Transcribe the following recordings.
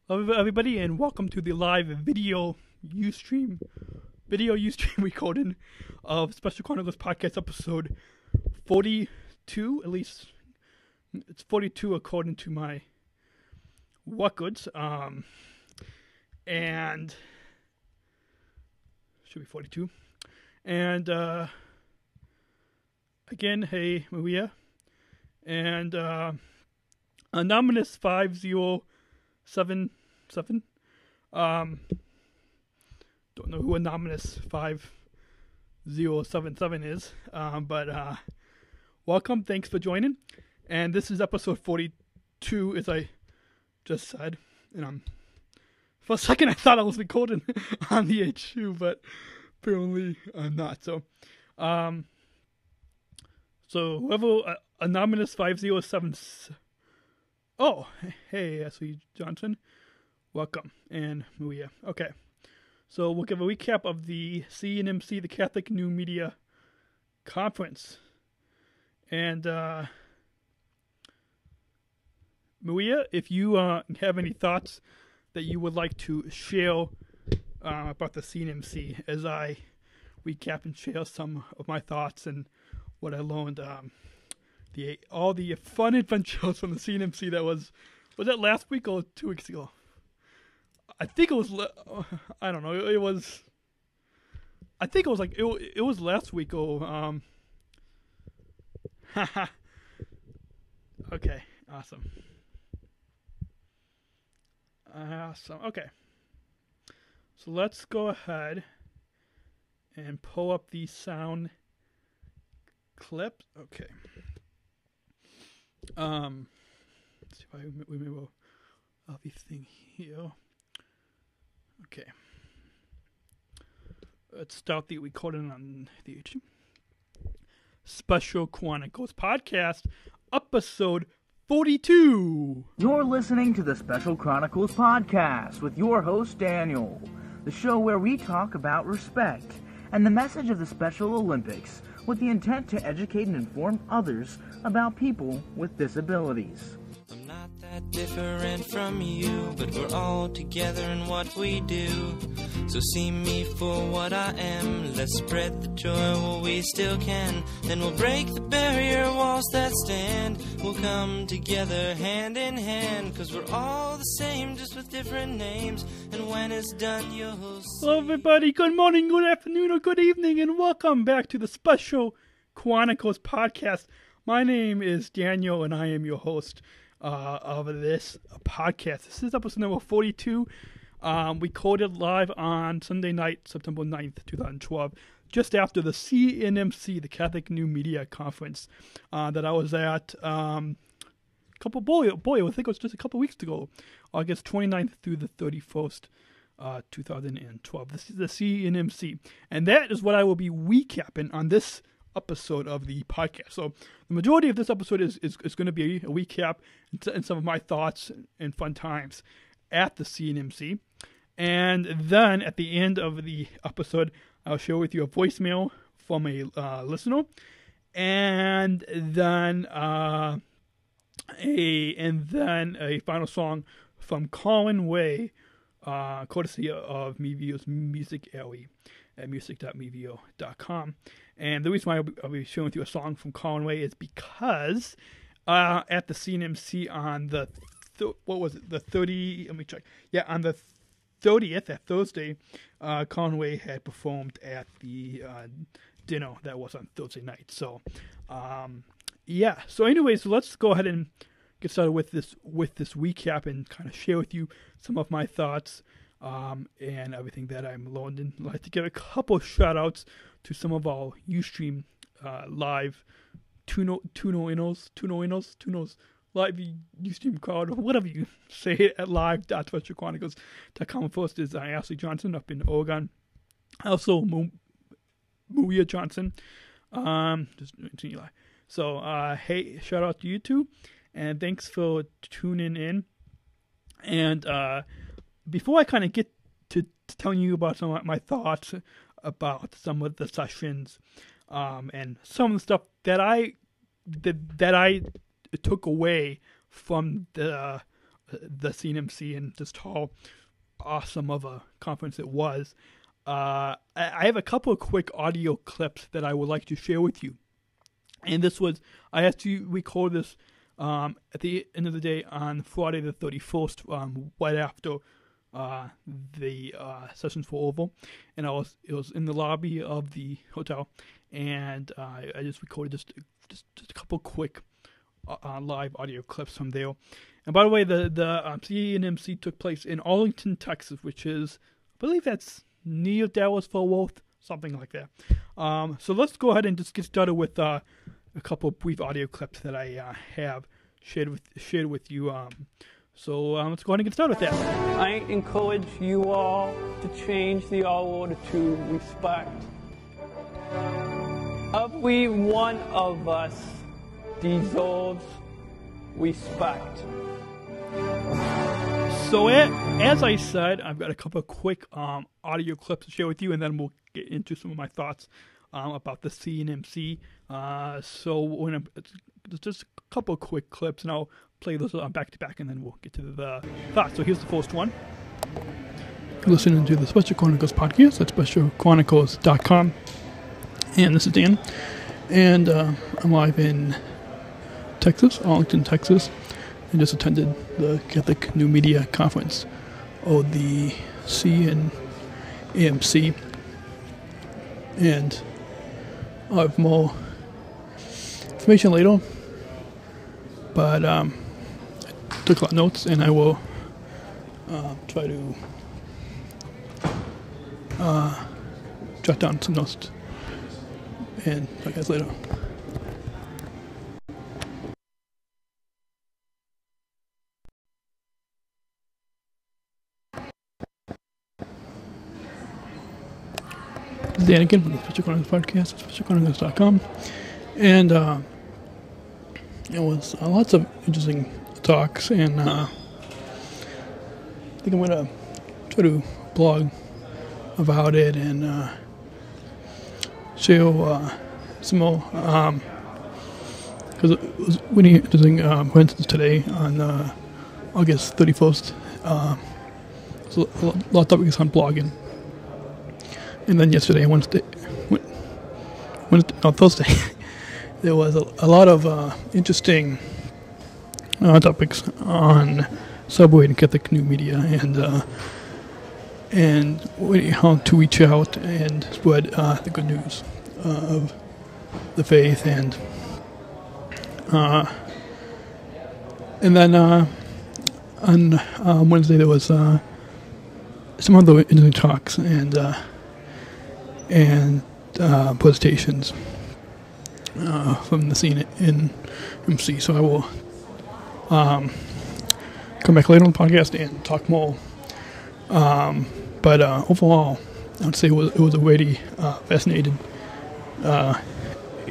Hello, everybody, and welcome to the live video Ustream recording of Special Chronicles podcast episode 42. At least it's 42 according to my records. And should be 42. And again, hey Maria, and Anonymous 5077. Don't know who Anonymous 5077 is, but welcome. Thanks for joining. And this is episode 42, as I just said. And for a second, I thought I was recording on the HU, but apparently I'm not. So whoever Anonymous 507. Oh, hey, SC Johnson. Welcome. And Maria. Okay. So we'll give a recap of the CNMC, the Catholic New Media Conference. And Maria, if you have any thoughts that you would like to share about the CNMC as I recap and share some of my thoughts and what I learned, all the fun adventures from the CNMC that was that last week or 2 weeks ago? I think it was, I don't know, it was like, it was last week or, okay, awesome. Okay. So let's go ahead and pull up the sound clips. Okay. Let's see if we may well everything here. Okay. Let's start the recording on the Special Chronicles podcast, episode 42. You're listening to the Special Chronicles podcast with your host, Daniel, the show where we talk about respect and the message of the Special Olympics with the intent to educate and inform others about people with disabilities. I'm not that different from you, but we're all together in what we do. So see me for what I am. Let's spread the joy while we still can. Then we'll break the barrier walls that stand. We'll come together hand in hand, 'cause we're all the same, just with different names. And when it's done, you'll see. Hello, everybody. Good morning, good afternoon, or good evening, and welcome back to the Special Chronicles podcast. My name is Daniel, and I am your host of this podcast. This is episode number 42. Recorded live on Sunday night, September 9th, 2012, just after the CNMC, the Catholic New Media Conference, that I was at I think it was just a couple weeks ago, August 29th through the 31st, 2012. This is the CNMC, and that is what I will be recapping on this episode of the podcast. So the majority of this episode is going to be a recap and some of my thoughts and fun times at the CNMC. And then at the end of the episode, I'll share with you a voicemail from a listener, and then a final song from Colin Way, courtesy of Mevio's Music Alley at music.mevio.com. And the reason why I'll be sharing with you a song from Colin Way is because at the CNMC on the the 30? Let me check. Yeah, on the 30th, that Thursday, Colin Way had performed at the dinner that was on Thursday night. So, yeah. So, anyways, let's go ahead and get started with this recap and kind of share with you some of my thoughts and everything that I'm learning. I'd like to give a couple shout outs to some of our Ustream live tuno-inos, live Ustream crowd, or whatever you say it at live.specialchronicles.com. First is Ashley Johnson up in Oregon. Also, Maria Johnson. So, hey, shout out to you two, and thanks for tuning in. And before I kind of get to telling you about some of my thoughts about some of the sessions, and some of the stuff that I took away from the the CNMC and just how awesome of a conference it was. I have a couple of quick audio clips that I would like to share with you. And I had to record this at the end of the day on Friday the 31st, right after the sessions were over. And it was in the lobby of the hotel, and I just recorded just a couple quick live audio clips from there. And by the way, the CNMC took place in Arlington, Texas, which is, I believe that's near Dallas-Fort Worth, something like that. So let's go ahead and just get started with a couple of brief audio clips that I have shared with you. So let's go ahead and get started with that. I encourage you all to change the all order to respect. Every one of us deserves respect. So as I said, I've got a couple of quick audio clips to share with you, and then we'll get into some of my thoughts about the CNMC. So just a couple of quick clips, and I'll play those back to back, and then we'll get to the thoughts. So here's the first one. You're listening to the Special Chronicles podcast at specialchronicles.com. And this is Dan. And I'm live in Texas, Arlington, Texas. I just attended the Catholic New Media Conference, or the CNMC. And I'll have more information later. But I took a lot of notes, and I will try to jot down some notes and talk to you guys later. This is Dan again from the Special Chronicles podcast at specialchronicles.com. And it was lots of interesting talks, and I think I'm going to try to blog about it and share some more, because it was really interesting. For instance, today on August 31st, there's a lot of topics on blogging, and then yesterday, Thursday, there was a lot of interesting topics on celebrating Catholic New Media and how to reach out and spread the good news of the faith, and then on Wednesday there was some other interesting talks and presentations from the CNMC. So I will come back later on the podcast and talk more. But overall, I would say it was a really fascinating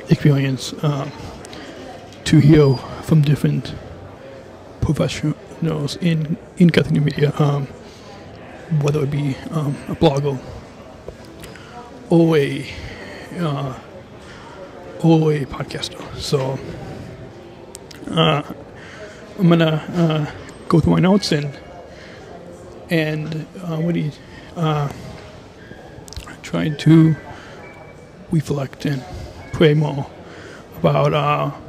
experience to hear from different professionals in Catholic New Media, whether it be a blogger or a podcaster. So I'm gonna go through my notes and really trying to reflect and pray more about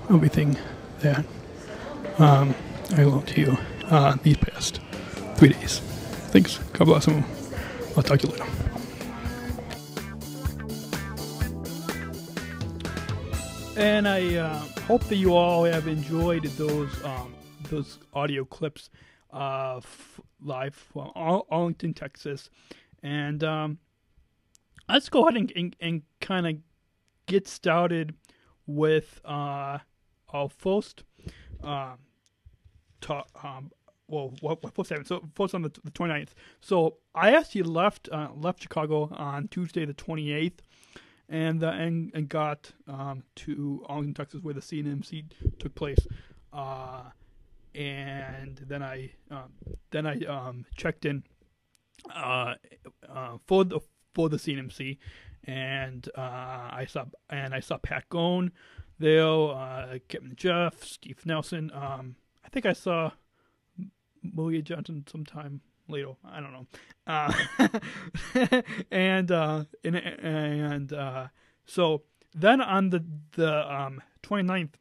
everything that I learned here these past 3 days. Thanks. God bless them. I'll talk to you later. And I hope that you all have enjoyed those audio clips live from Arlington, Texas. And let's go ahead and kind of get started with our first talk. First on the 29th. So I actually left Chicago on Tuesday the 28th. And got to Arlington, Texas, where the CNMC took place, and then I checked in for the CNMC, and I saw Pat Gone there, Kevin Jeff, Steve Nelson. I think I saw Malia Johnson sometime later. I don't know. So then on the 29th,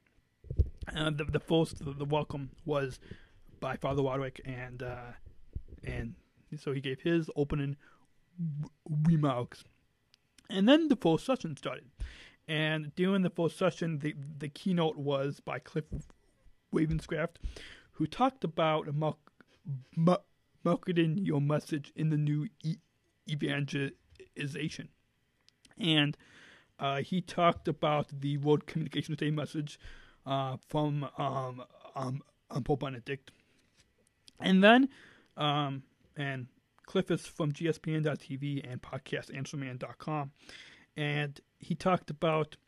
the welcome was by Father Wadwick, and so he gave his opening remarks, and then the full session started. And during the full session, the keynote was by Cliff Ravenscraft, who talked about marketing your message in the new evangelization. And he talked about the World Communications Day message from Pope Benedict. And then, and Cliff is from gspn.tv and podcastanswerman.com. And he talked about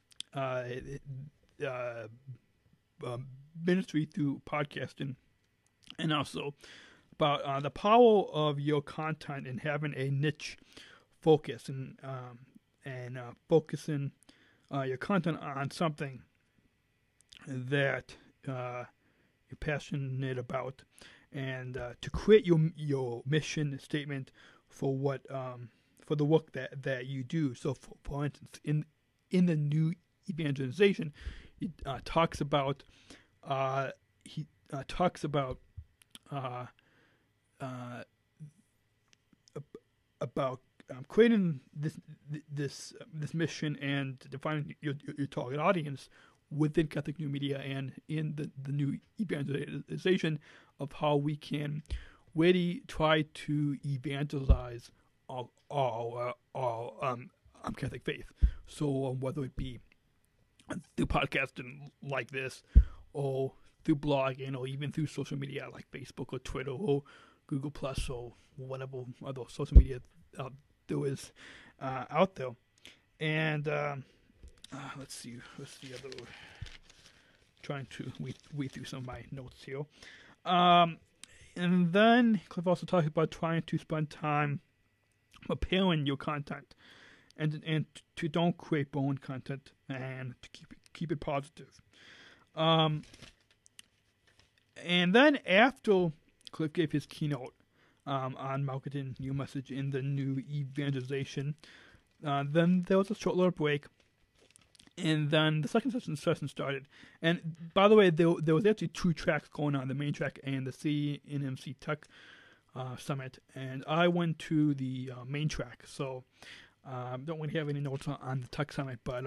ministry through podcasting, and also about the power of your content and having a niche focus, and focusing your content on something that you're passionate about, and to create your mission statement for what for the work that you do. So, for instance, in the new evangelization, he talks about creating this mission and defining your target audience within Catholic New Media and in the new evangelization of how we can really try to evangelize our Catholic faith. So whether it be through podcasting like this, or through blogging, or even through social media like Facebook or Twitter or Google Plus or whatever other social media there is out there. And let's see other. Trying to weed through some of my notes here. And then Cliff also talks about trying to spend time preparing your content, and to don't create boring content, and to keep it positive. And then after Cliff gave his keynote on marketing your message in the new evangelization, then there was a short little break, and then the second session started. And by the way, there was actually two tracks going on, the main track and the CNMC Tech Summit, and I went to the main track, so don't really have any notes on the Tech Summit, but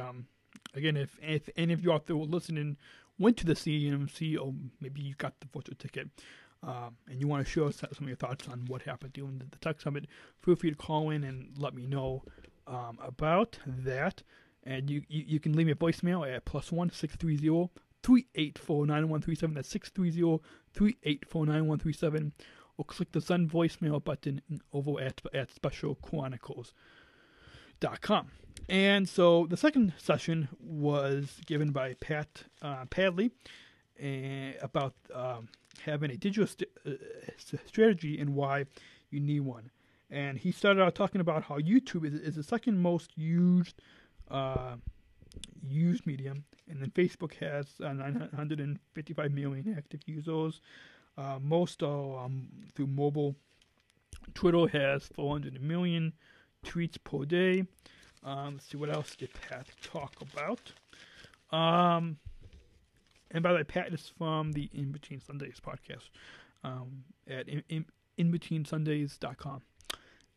again, if any of you out there listening went to the CNMC, or maybe you got the virtual ticket, and you want to share some of your thoughts on what happened during the Tech Summit, feel free to call in and let me know about that. And you can leave me a voicemail at +1 630 384 9137. That's 630 384 9137. Or click the send voicemail button over at specialchronicles.com. And so the second session was given by Pat Padley about having a digital strategy and why you need one. And he started out talking about how YouTube is the second most used medium, and then Facebook has 955 million active users. Most are through mobile. Twitter has 400 million tweets per day. Let's see, what else did Pat talk about? And by the way, Pat is from the In Between Sundays podcast at inbetweensundays.com.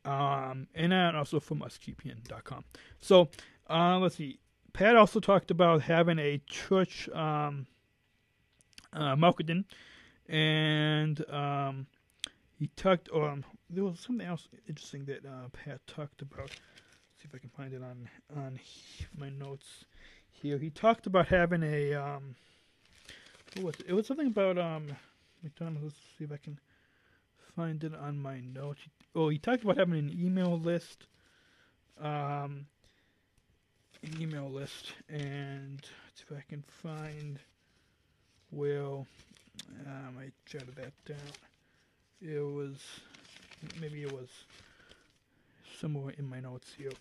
And then also from usqpn.com. So, let's see. Pat also talked about having a church marketing, and he talked. There was something else interesting that Pat talked about. Let's see if I can find it on my notes here. He talked about having a what was it? It was something about McDonald's. Let's see if I can find it on my notes. He talked about having an email list. And let's see if I can find where I jotted that down. It was somewhere in my notes here.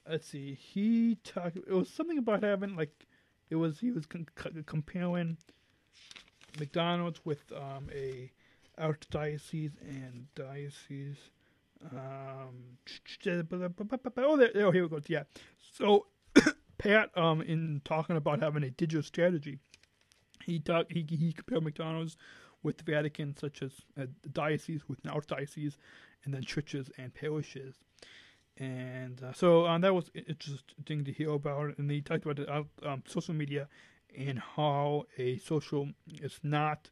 Let's see. He talked. It was something about having he was comparing McDonald's with a archdiocese and diocese. Oh, here we go. Yeah. So Pat, in talking about having a digital strategy, he compared McDonald's with the Vatican, such as dioceses with an archdiocese, and then churches and parishes. And so that was interesting to hear about. And he talked about social media and how a social is not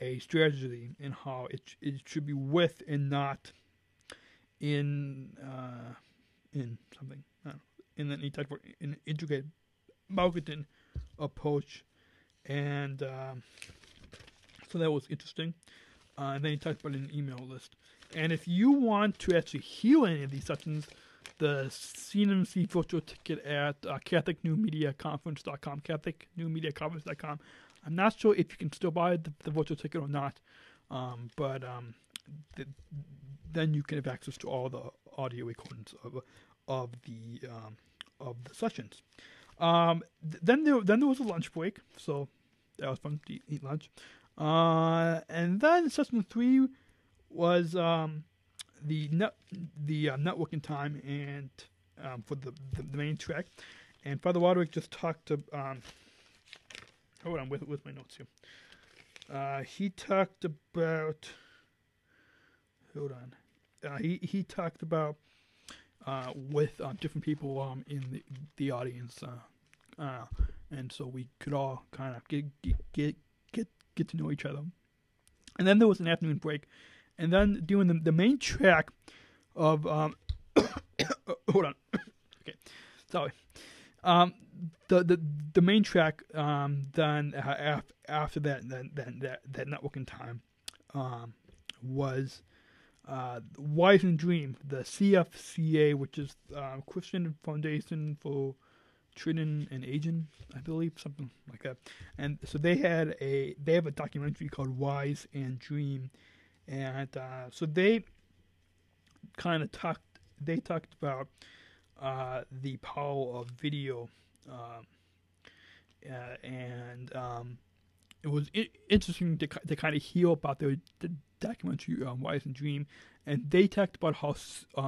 a strategy, and how it should be with and not in something. And then he talked about an integrated marketing approach, and so that was interesting. And then he talked about an email list. And if you want to actually hear any of these sessions, the CNMC virtual ticket at CatholicNewMediaConference.com, CatholicNewMediaConference.com. I'm not sure if you can still buy the virtual ticket or not, but then you can have access to all the audio recordings of the sessions. Then there was a lunch break, so that was fun to eat lunch. And then session 3 was the networking time and for the main track. And Father Roderick just talked to hold on with my notes here. He talked about he talked about with different people in the audience, and so we could all kind of get to know each other. And then there was an afternoon break, and then doing the main track of hold on, okay, sorry. The main track then after that networking time was Wise and Dream, the CFCA, which is Christian Foundation for Children and Aging, I believe, something like that. And so they have a documentary called Wise and Dream, and so they kind of talked about the power of video, and it was interesting to kind of hear about the documentary Wise and Dream, and they talked about how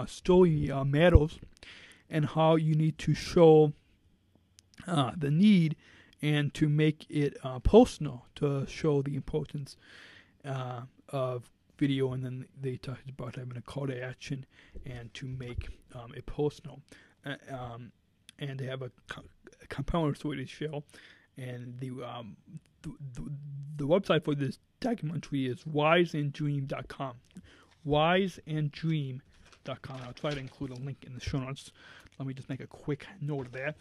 story matters, and how you need to show the need and to make it personal, to show the importance of video. And then they talked about having a call to action and to make it personal, and they have a component to the show. And the website for this documentary is wiseanddream.com. Wiseanddream.com. I'll try to include a link in the show notes. Let me just make a quick note of that.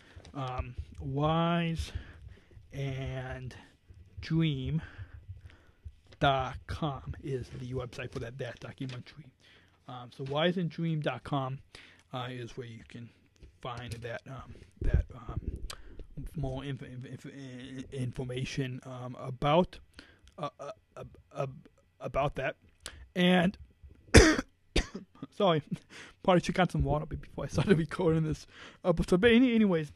Wiseanddream.com is the website for that documentary. So wiseanddream.com is where you can find that more information about that. And sorry, probably should got some water before I started recording this episode. But anyways,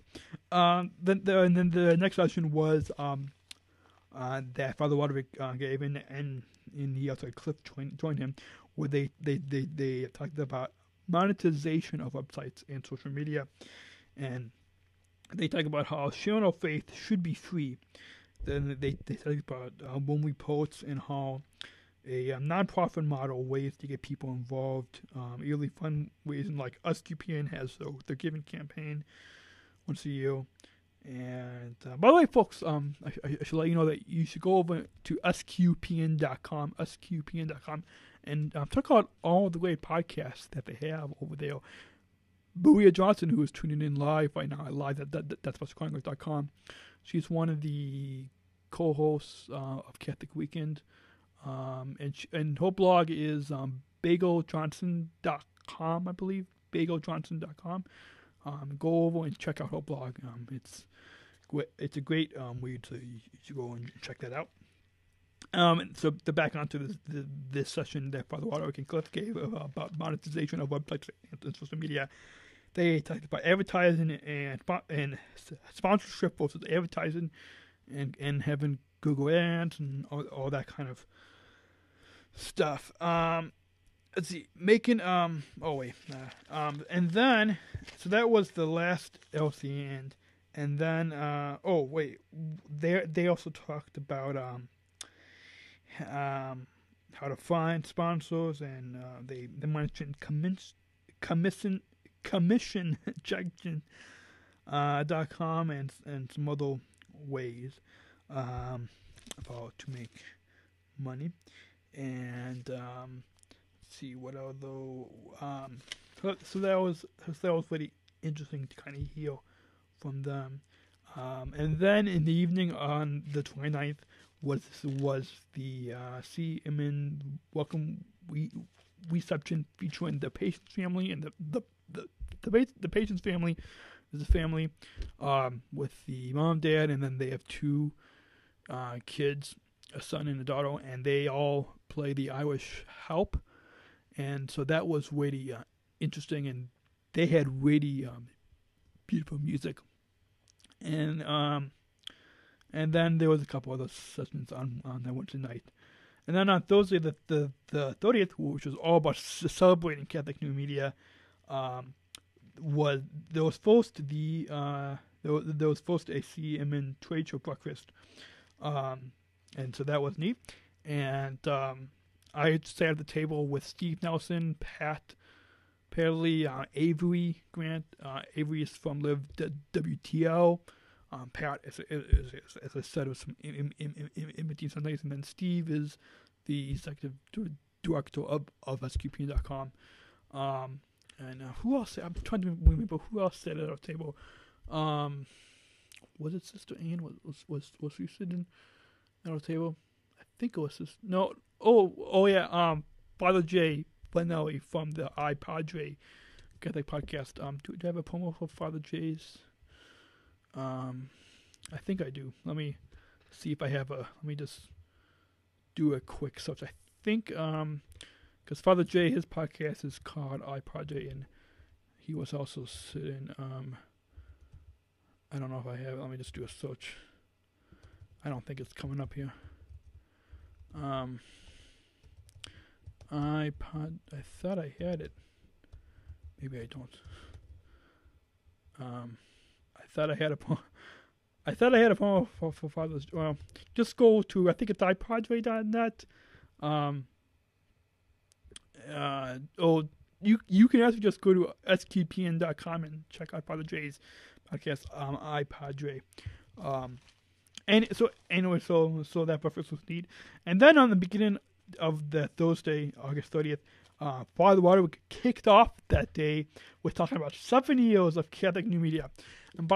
then the next session was that Father Roderick gave, and he also Cliff joined him, where they talked about monetization of websites and social media, and they talk about how sharing our faith should be free. Then they talk about when we post, and how a non-profit model, ways to get people involved, yearly fundraising, like SQPN has their giving campaign once a year. And by the way, folks, I should let you know that you should go over to SQPN.com, and check out all the great podcasts that they have over there. Maria Johnson, who is tuning in live right now, live at that's Chronicles.com. She's one of the co-hosts of Catholic Weekend, and her blog is BagelJohnson.com, I believe, BagelJohnson.com. Go over and check out her blog. It's a great way to you should go and check that out. So the background to this session that Father Roderick and Cliff gave about monetization of websites and social media. They talked about advertising and sponsorship versus advertising, and having Google Ads and all that kind of stuff. Let's see, making and then so that was the last LC and then they also talked about how to find sponsors, and they mentioned commissionjection.com and some other ways about to make money. And let's see what other so that was really interesting to kind of hear from them. And then in the evening on the 29th was the CMN welcome reception featuring the patient's family, and the patient's family is a family with the mom, dad, and then they have two kids, a son and a daughter, and they all play the Irish Help, and so that was really interesting, and they had really beautiful music, and then there was a couple other sessions on that Wednesday night. And then on Thursday, the 30th, which was all about celebrating Catholic New Media, was supposed to be a CMN trade show breakfast, and so that was neat. And I sat at the table with Steve Nelson, Pat Perley, Avery Grant. Avery is from Live WTO. Pat, as I said, was from Imitation Sundays, and then Steve is the executive director of SQ42.com. And who else? I'm trying to remember who else sat at our table. Was it Sister Ann? Was she sitting at our table? I think it was Sister. No. Oh yeah. Father J. Benelli from the iPadre Catholic podcast. Do I have a promo for Father J's? I think I do. Let me see if I have let me just do a quick search. I think, because Father J, his podcast is called iPadre, and he was also sitting, I don't know if I have it. Let me just do a search. I don't think it's coming up here. iPod, I thought I had it. Maybe I don't. I thought I had a promo for Father's. Well, just go to, I think it's iPodray.net. You can actually just go to skpn.com and check out Father J's podcast on iPadray. And so anyway, so that breakfast was neat. And then on the beginning of the Thursday, August 30th, Father Waterwick kicked off that day with talking about 7 years of Catholic New Media. And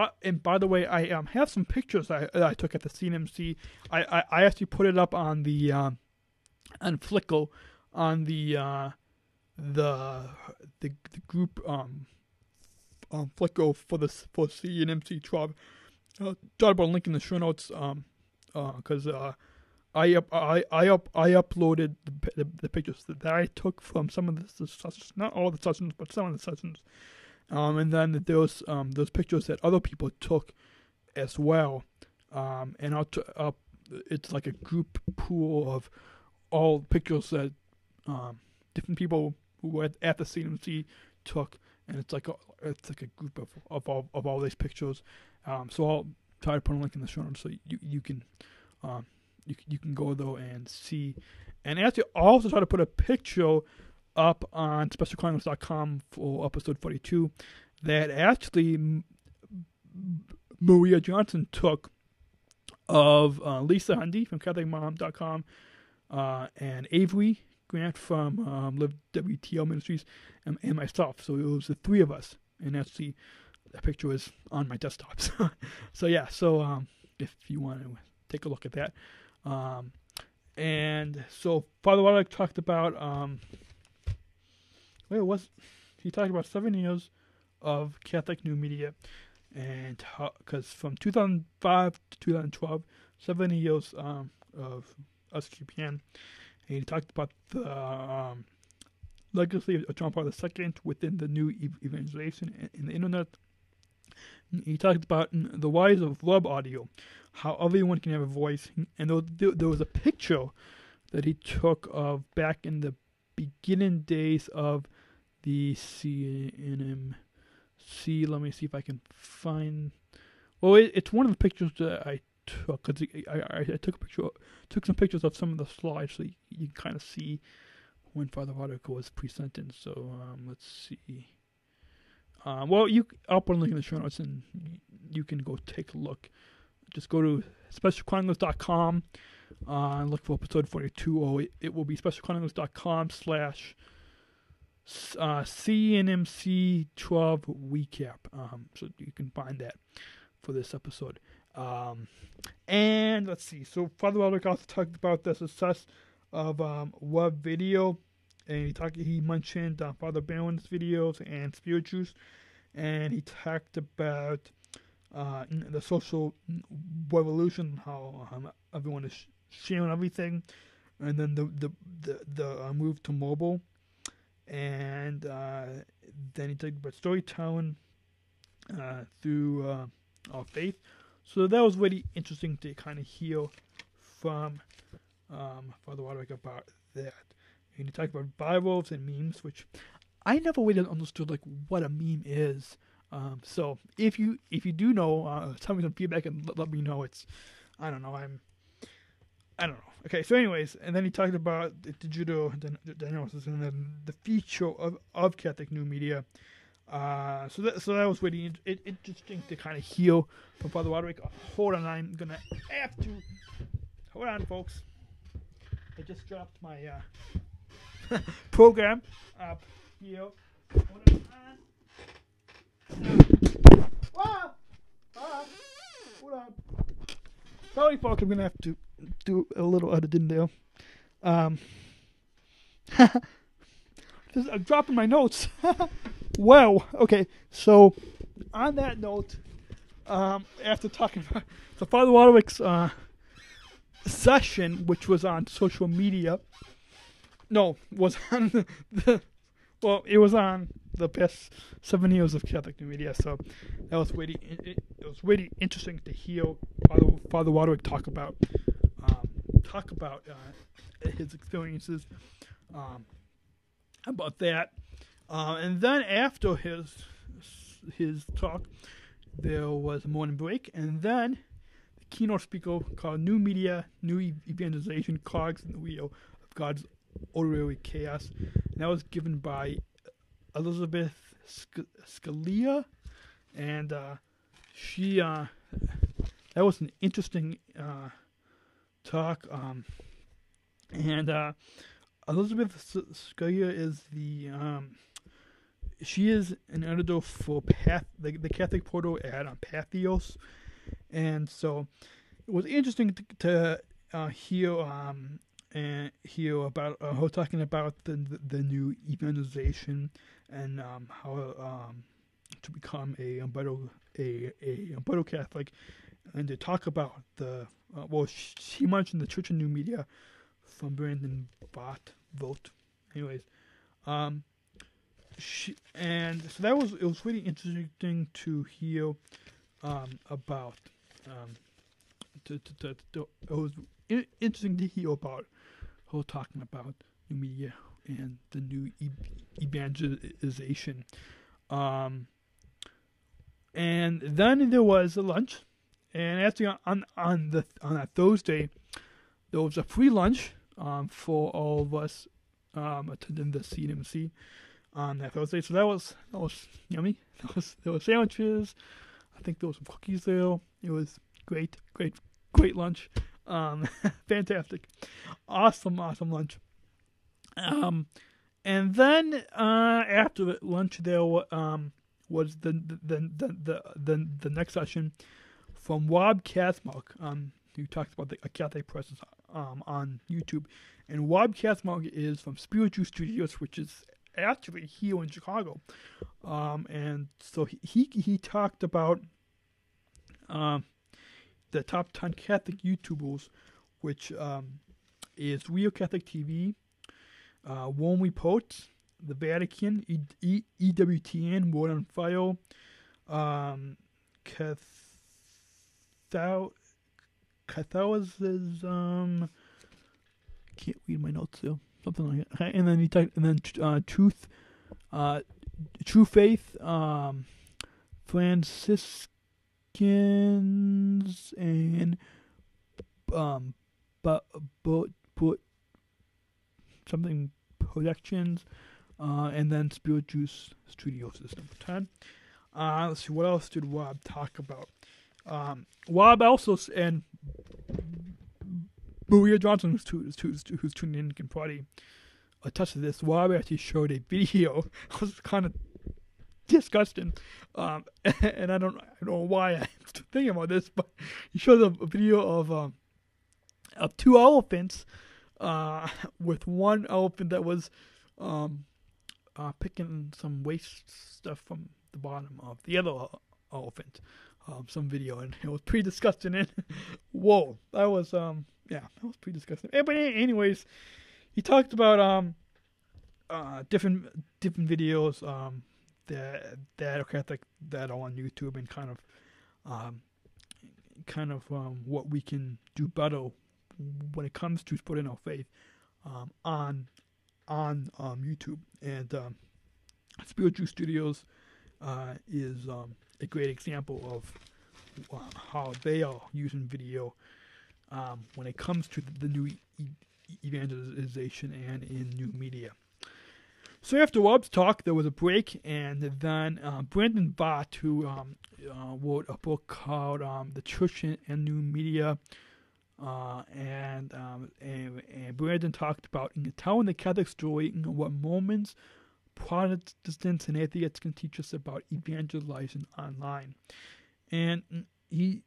by the way, I have some pictures I took at the CNMC. I actually put it up on the on Flickr on the group Flickr for CNMC 12. Thought about linking the show notes because I uploaded the pictures that I took from some of the sessions, not all the sessions, but some of the sessions, and then those pictures that other people took as well, and it's like a group pool of all pictures that different people who were at the CMC took, and it's like a group of all these pictures. So I'll try to put a link in the show notes so you can. You can go though and see, and actually also try to put a picture up on specialchronicles.com for episode 42 that actually Maria Johnson took of Lisa Hundy from CatholicMom.com and Avery Grant from Live WTO Ministries and myself. So it was the three of us, and actually that picture was on my desktop. So yeah, so if you want to take a look at that. And so Father Waddick talked about he talked about 7 years of Catholic New Media, and because from 2005 to 2012, 7 years of SQPN, and he talked about the legacy of John Paul II within the new evangelization in the internet, He talked about the rise of web audio, how everyone can have a voice, and there was a picture that he took of back in the beginning days of the CNMC. Let me see if I can find. Well, it's one of the pictures that I took. Cause I took some pictures of some of the slides, so you can kind of see when Father Roderick was presenting. So let's see. Well, I'll put a link in the show notes, and you can go take a look. Just go to specialchronicles.com and look for episode 42, or it will be specialchronicles.com/CNMC 12 recap. So you can find that for this episode. And let's see. So Father Roderick also talked about the success of web video. And he mentioned Father Barron's videos and spirituals, and he talked about the social revolution, how everyone is sharing everything, and then the move to mobile, and then he talked about storytelling through our faith. So that was really interesting to kind of hear from Father Roderick about that. And he talked about virals and memes, which I never really understood, like, what a meme is. So if you do know, tell me some feedback and let me know. I don't know. Okay, so anyways, and then he talked about the digital analysis and then the feature of Catholic New Media. So that was really interesting to kind of hear from Father Roderick. Hold on, I'm gonna have to. Hold on, folks. I just dropped my program up here. Hold on. Hold on. Sorry, folks. I'm gonna have to do a little editing there. I'm dropping my notes. Well, okay. So, on that note, after talking about the Father Roderick's session, which was on social media. No, was on it was on the past 7 years of Catholic New Media. So that was really interesting to hear Father Roderick talk about his experiences about that. And then after his talk, there was a morning break, and then the keynote speaker called "New Media, New Evangelization: Cogs in the Wheel of God's Orderly Chaos," and that was given by Elizabeth Scalia, and she that was an interesting talk. And Elizabeth Scalia is she is an editor for the Catholic Portal at Pathos, and so it was interesting to hear about her talking about the new evangelization and how to become a better Catholic, and to talk about she mentioned the Church of New Media from Brandon Vogt. Anyways, and so it was really interesting to hear about. It was interesting to hear about her talking about New Media and the new evangelization. And then there was a lunch, and actually on that Thursday, there was a free lunch for all of us attending the CNMC on that Thursday. So that was yummy. There were sandwiches. I think there was some cookies there. It was great lunch. Fantastic, awesome lunch. And then after the lunch, there was the next session from Rob Katzmark, who talks about a Catholic presence on YouTube. And Rob Katzmark is from Spiritual Studios, which is actually here in Chicago. And so he talked about the top 10 Catholic YouTubers, which is Real Catholic TV, Rome Reports, the Vatican, EWTN, Word on File, Catholicism. Can't read my notes there. Something like that. Okay, and then truth, true faith, Franciscans, and but something projections, and then spiritual studio system. 10. Let's see, what else did Rob talk about? Rob also, and Maria Johnson, who's tuning in, can probably attest to this. Rob actually showed a video. It was kind of disgusting, and I don't know why I'm thinking about this, but he showed a video of two elephants, with one elephant that was picking some waste stuff from the bottom of the other elephant. Some video, and it was pretty disgusting. And whoa, that was that was pretty disgusting. But anyways, he talked about different videos that are Catholic that are on YouTube, and kind of what we can do better when it comes to spreading our faith on YouTube. And Spiritual Studios is a great example of how they are using video when it comes to the new evangelization and in new media. So after Rob's talk, there was a break, and then Brandon Bott, who wrote a book called The Church and New Media, and Brandon talked about telling the Catholic story and what moments Protestants and atheists can teach us about evangelizing online. And it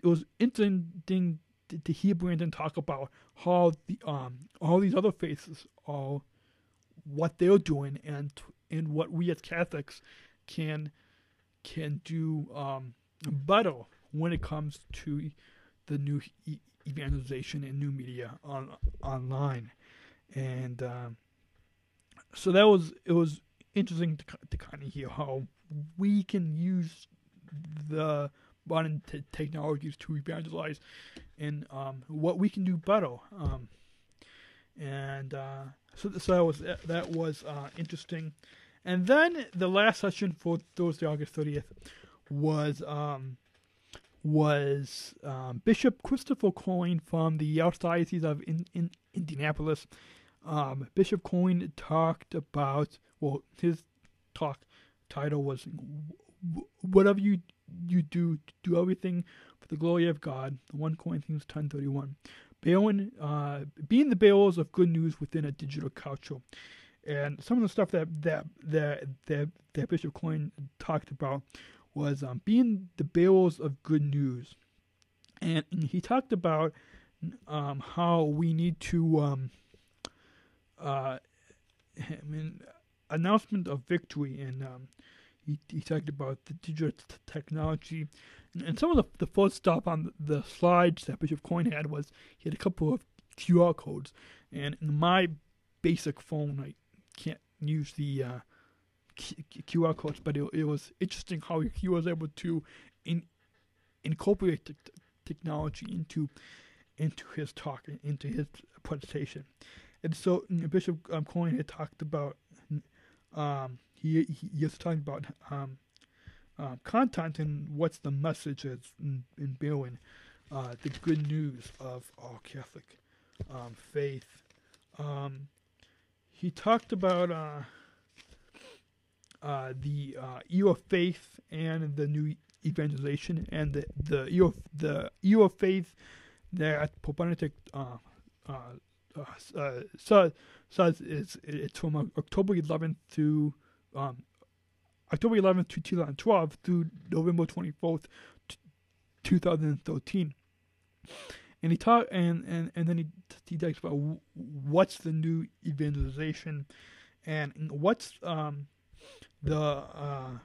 was interesting to hear Brandon talk about how all these other faiths are, what they're doing, and what we as Catholics can do better when it comes to the new evangelization and new media online. And so it was interesting to kind of hear how we can use the modern technologies to evangelize, and what we can do better. So that was interesting. And then the last session for Thursday, August 30th, was Bishop Christopher Coyne from the Archdiocese of Indianapolis. Bishop Coyne talked about, well, his talk title was "Whatever you do everything for the glory of God." 1 Corinthians 10:31. Being the bearers of good news within a digital culture. And some of the stuff that Bishop Coyne talked about was being the bearers of good news. And he talked about how we need to announcement of victory, and he talked about the digital technology. And some of the first stuff on the slides that Bishop Coyne had was he had a couple of QR codes. And in my basic phone, I can't use the QR codes, but it was interesting how he was able to incorporate technology into his talk, into his presentation. And so Bishop Coyne had talked about he was talking about content and what's the message is in bearing the good news of our Catholic faith. He talked about the year of faith and the new evangelization, and the year of faith that Pope Benedict says it's from October 11th to 2012 through November 24th, 2013. And he talked, and then he talks about what's the new evangelization, and what's the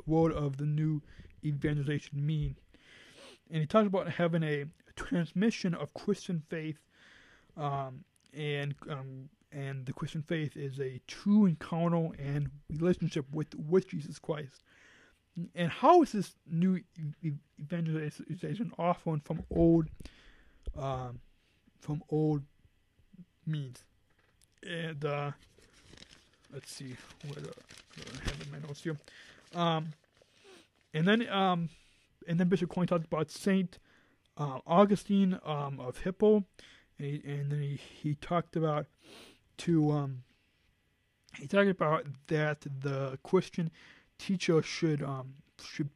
word of the new evangelization mean. And he talks about having a transmission of Christian faith, and the Christian faith is a true encounter and relationship with Jesus Christ. and how is this new evangelization often from old means? And let's see what I have in my notes here. And then Bishop Coyne talked about Saint Augustine of Hippo, and then he talked about that the Christian teacher should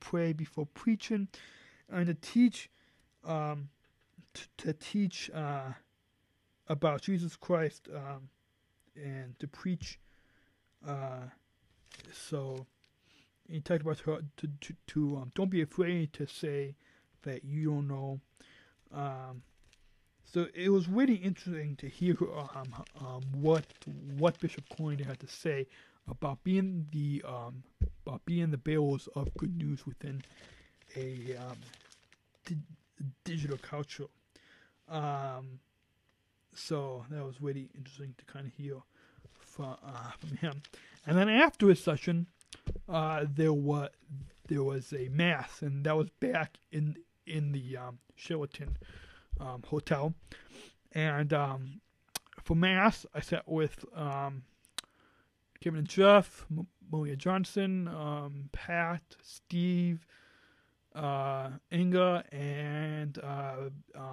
pray before preaching, and to teach about Jesus Christ, and to preach. So he talked about her to don't be afraid to say that you don't know. So it was really interesting to hear what Bishop Coyne had to say about being the bearers of good news within a digital culture. So that was really interesting to kind of hear from him. And then after his session, there was a mass, and that was back in the Sheraton hotel. And for mass, I sat with Kevin and Jeff, Maria Johnson, Pat, Steve, Inga, and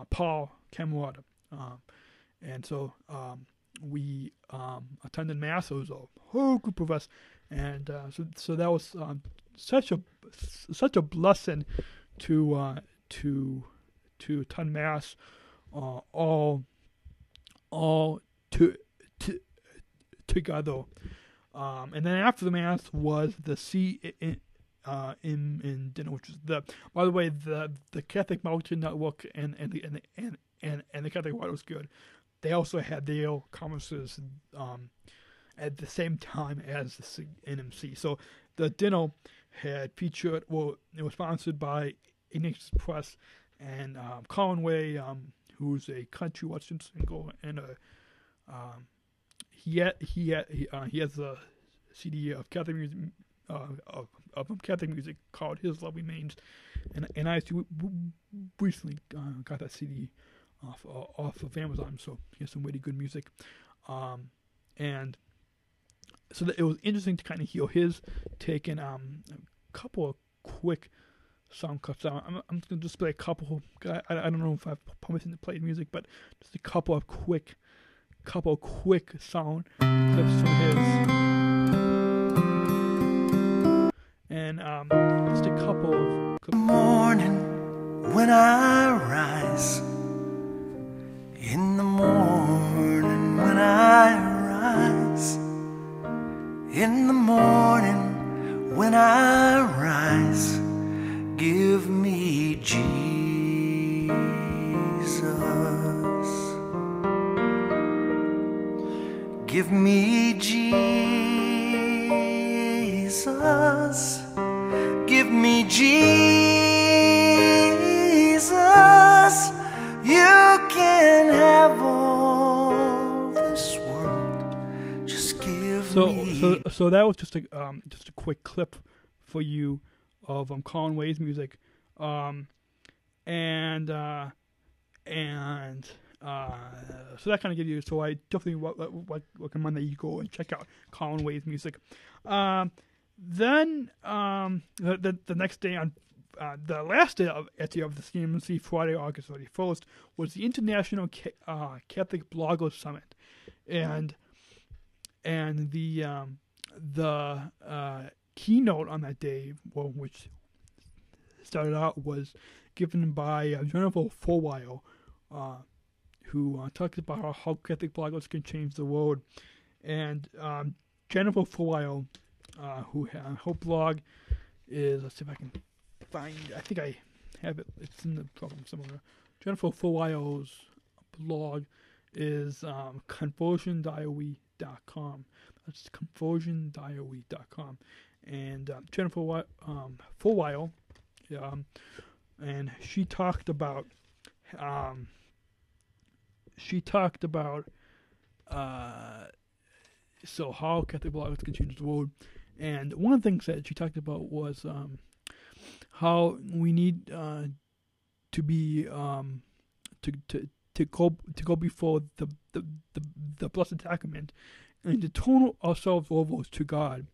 Paul Camerata. And so we attended mass. It was a whole group of us, and so that was such a blessing to attend mass all together. And then after the mass was the in dinner, which is by the way, the Catholic Mountain Network and the Catholic White was good. They also had their conferences at the same time as the NMC. So the dinner had featured, well, it was sponsored by Ignatius Press and Colin Way, who's a country western singer, and he has a CD of Catholic music of Catholic music called His Love Remains, and I actually recently got that CD off of Amazon, so he has some really good music, and so it was interesting to kind of hear his take, and a couple of quick song cuts. I'm just gonna just play a couple. I don't know if I have permission to play music, but just a couple of quick sound clips from his, and just a couple of morning when I rise. In the morning when I rise, in the morning when I rise, give me Jesus, give me Jesus, give me Jesus. You can have all this world, just give me. So that was just a quick clip for you of Colin Way's music, and so that kind of gives you. So I definitely recommend that you go and check out Colin Way's music. Then the next day on. The last day of the CMC, Friday, August 31st, was the International Catholic Bloggers Summit, and the keynote on that day, which started out, was given by Jennifer Fulwiler, who talks about how Catholic bloggers can change the world. And Jennifer Fulwiler, her blog is, let's see if I can find, I think I have it, it's in the program somewhere. Jennifer Fulwiler's blog is conversiondiary.com. That's conversiondiary.com. And Jennifer Fulwiler, and she talked about so how Catholic bloggers can change the world. And one of the things that she talked about was how we need to be to go before the Blessed Sacrament, and to turn ourselves over to God,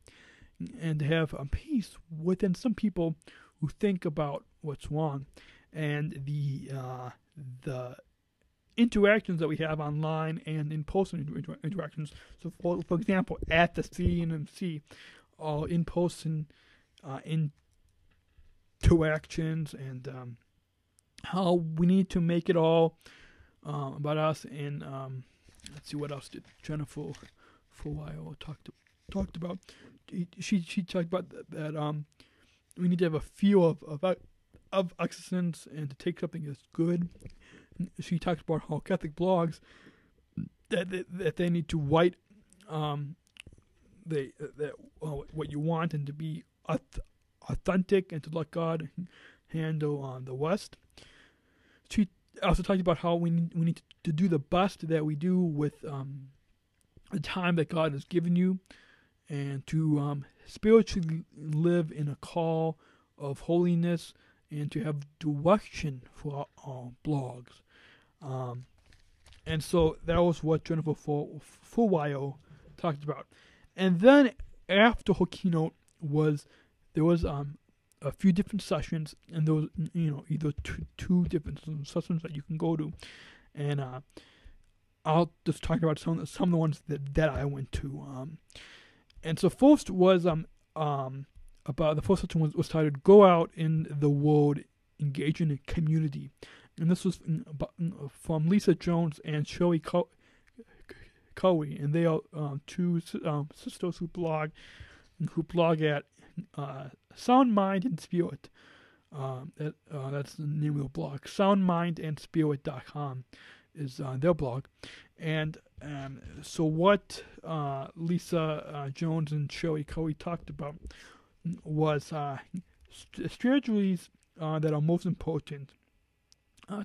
and to have peace within some people who think about what's wrong, and the interactions that we have online and in person interactions. So, for example, at the CNMC, all in-person interactions, and how we need to make it all about us. And let's see, what else did Jennifer for a while talked about. She talked about that we need to have a feel of excellence, and to take something as good. She talked about how Catholic blogs that they need to write what you want, and to be authentic, and to let God handle the West. She also talked about how we need to do the best that we do with the time that God has given you, and to spiritually live in a call of holiness, and to have direction for our blogs. And so that was what Jennifer for a while talked about. And then after her keynote there was a few different sessions, and there was either two different sessions that you can go to, and I'll just talk about some of the ones that I went to. And so first was about the first session was titled "Go Out in the World, Engage in a Community," and this was from Lisa Jones and Shirley Cowie, and they are two sisters who blog at Sound Mind and Spirit. That's the name of the blog. SoundMindandSpirit.com is their blog. And so what Lisa Jones and Shirley Cowie talked about was strategies that are most important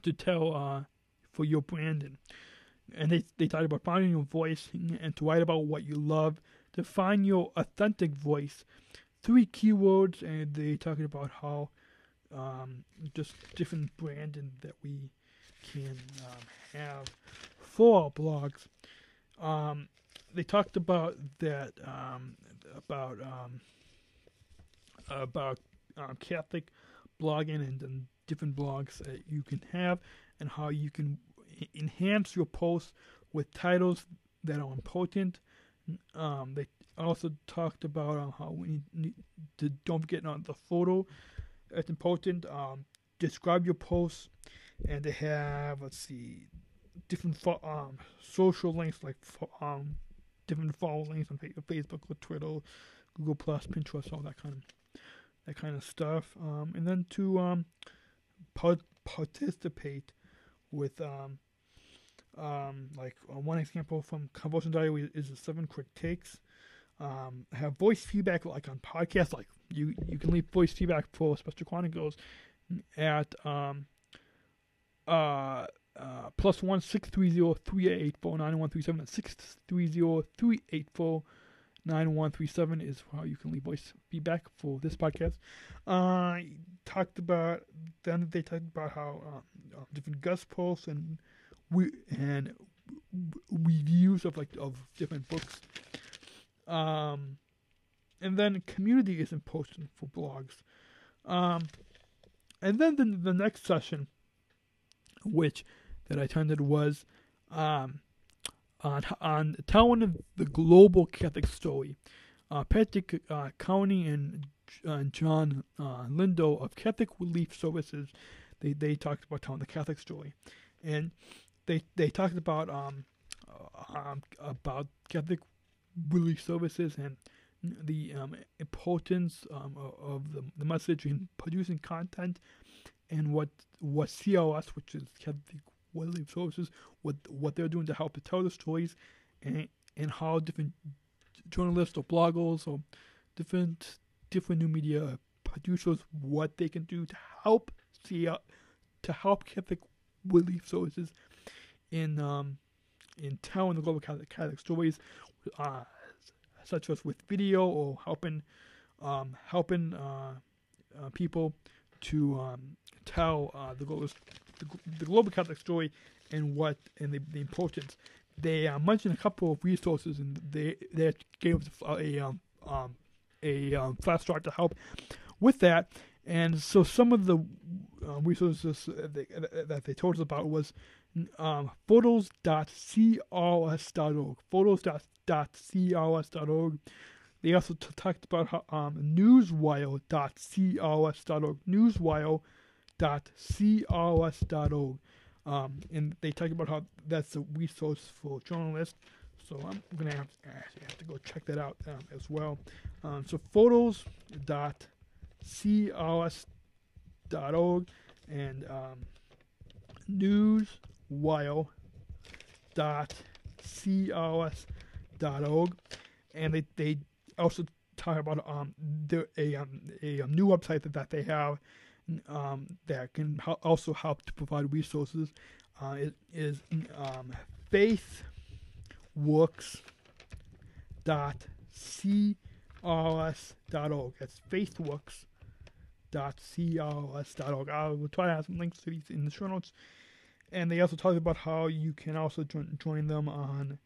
to tell for your branding. And they talked about finding your voice, and to write about what you love, to find your authentic voice. 3 keywords, and they talked about how just different branding that we can have for our blogs. They talked about that about Catholic blogging and different blogs that you can have, and how you can enhance your posts with titles that are important. They also talked about how we need to don't forget on the photo. It's important. Describe your posts, and they have different social links, like different follow links on Facebook or Twitter, Google Plus, Pinterest, all that kind of stuff. And then to participate with like one example from Convulsion Diary is the 7 quick takes. Have voice feedback like on podcasts. Like you can leave voice feedback for Special Chronicles at +1 630-384-9137. That's 630-384-9137 is how you can leave voice feedback for this podcast. They talked about how different guest posts and reviews of different books. And then community is important for blogs. And then the next session, which that I attended, was on telling the global Catholic story. Patrick Cowney and John Lindo of Catholic Relief Services, they talked about telling the Catholic story, and they talked about Catholic Relief Services and the importance of the message in producing content, and what CLS, which is Catholic Relief Services, what they're doing to help to tell the stories, and how different journalists or bloggers or different new media producers, what they can do to help Catholic Relief Services in telling the global Catholic stories, such as with video, or helping people to tell the global Catholic story and the importance. They mentioned a couple of resources, and they gave us a fast start to help with that. And so some of the resources that they told us about was photos.crs.org. Photos.crs.org. They also talked about how newswire.crs.org. Newswire.crs.org. And they talk about how that's a resource for journalists. So I'm going to have to go check that out as well. So photos.crs.org and newswire.crs.org. And they also talk about a new website that they have that can also help to provide resources. It is faithworks.crs.org. That's faithworks.crs.org. I will try to have some links to these in the show notes. And they also talk about how you can also join them on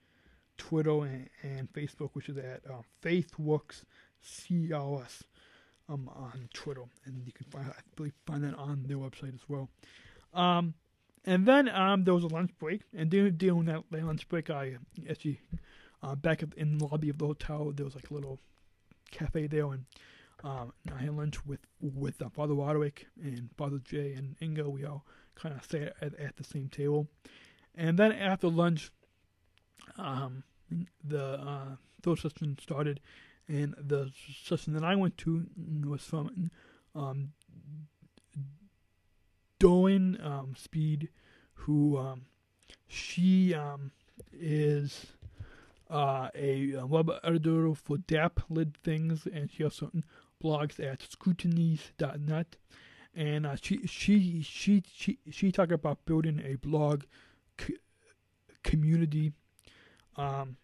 Twitter and Facebook, which is at faithworkscrs on Twitter, and you can find that on their website as well. And then there was a lunch break, and during that lunch break, I actually back in the lobby of the hotel, there was like a little cafe there, and I had lunch with Father Roderick and Father Jay and Inga. We all kind of sat at the same table, and then after lunch, the third session started, and the session that I went to was from Doan Speed, who she is a web editor for DAP Lid Things, and she also blogs at scrutinies.net. And she talked about building a blog community. And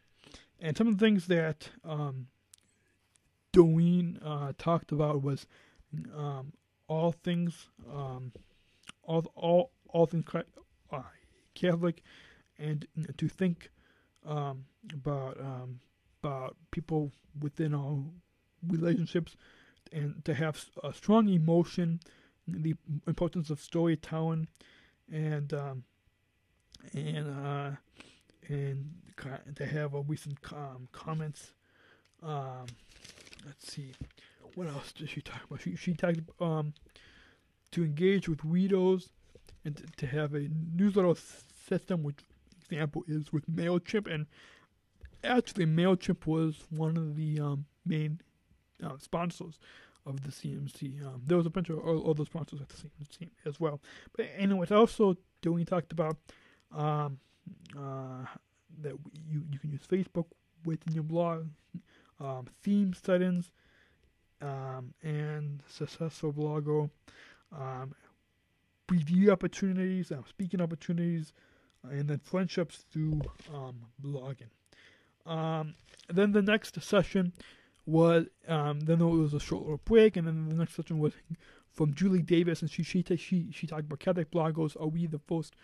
some of the things that Doreen talked about was all things Catholic, and to think about people within our relationships, and to have a strong emotion, the importance of storytelling, and to have a recent comments. Let's see, what else did she talk about? She talked to engage with widows, and to have a newsletter system, which example is with MailChimp. And actually, MailChimp was one of the main sponsors of the CMC. There was a bunch of other sponsors at the CMC as well. But anyways, also Doreen talked about that you can use Facebook within your blog, theme settings, and successful blogger, review opportunities, speaking opportunities, and then friendships through blogging. Then the next session was, then there was a short little break, and then the next session was from Julie Davis, and she talked about Catholic bloggers. Are we the first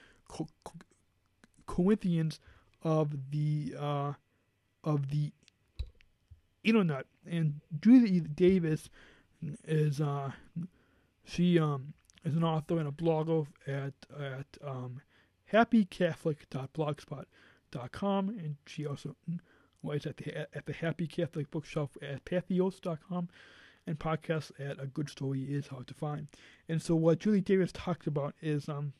Corinthians of the internet? And Julie Davis is she is an author and a blogger at happycatholic.blogspot.com, and she also writes at the Happy Catholic Bookshelf at pathos.com, and podcasts at A Good Story Is Hard to Find. And so what Julie Davis talks about is some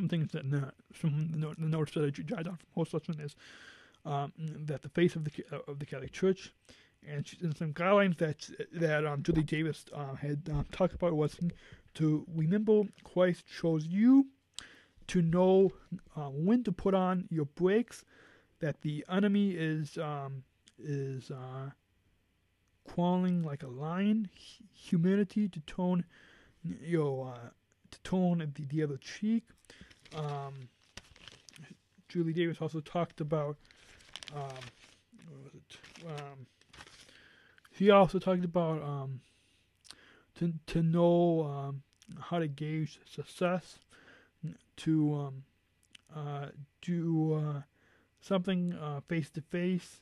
things that from the notes that I jotted down from her session is that the faith of the Catholic Church, and some guidelines that Julie Davis had talked about was to remember Christ chose you, to know when to put on your brakes, that the enemy is crawling like a lion, humility to tone the other cheek. Julie Davis also talked about she also talked about to know how to gauge success, to do something face to face,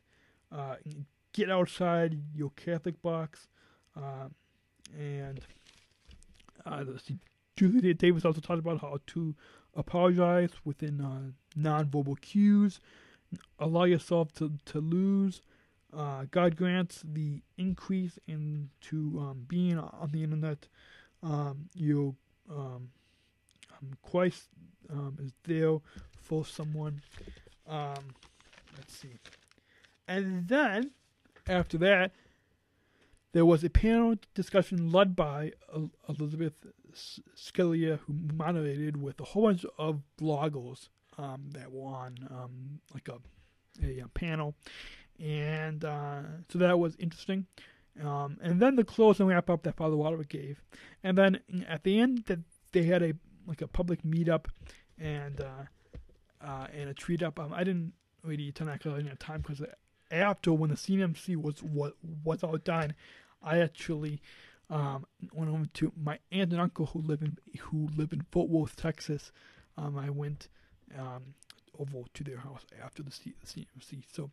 get outside your Catholic box, and Julia Davis also talked about how to apologize within nonverbal cues, allow yourself to lose. God grants the increase into being on the internet. Christ is there for someone. Let's see. And then, after that, there was a panel discussion led by Elizabeth Scalia, who moderated with a whole bunch of bloggers that were on a panel. And so that was interesting. And then the close and wrap up that Father Wadwick gave. And then at the end, that they had a public meetup and a treat up. I didn't really attend that because I didn't have time, because after, when the CNMC was all done, I actually went over to my aunt and uncle who live in Fort Worth, Texas. I went over to their house after the CNMC. So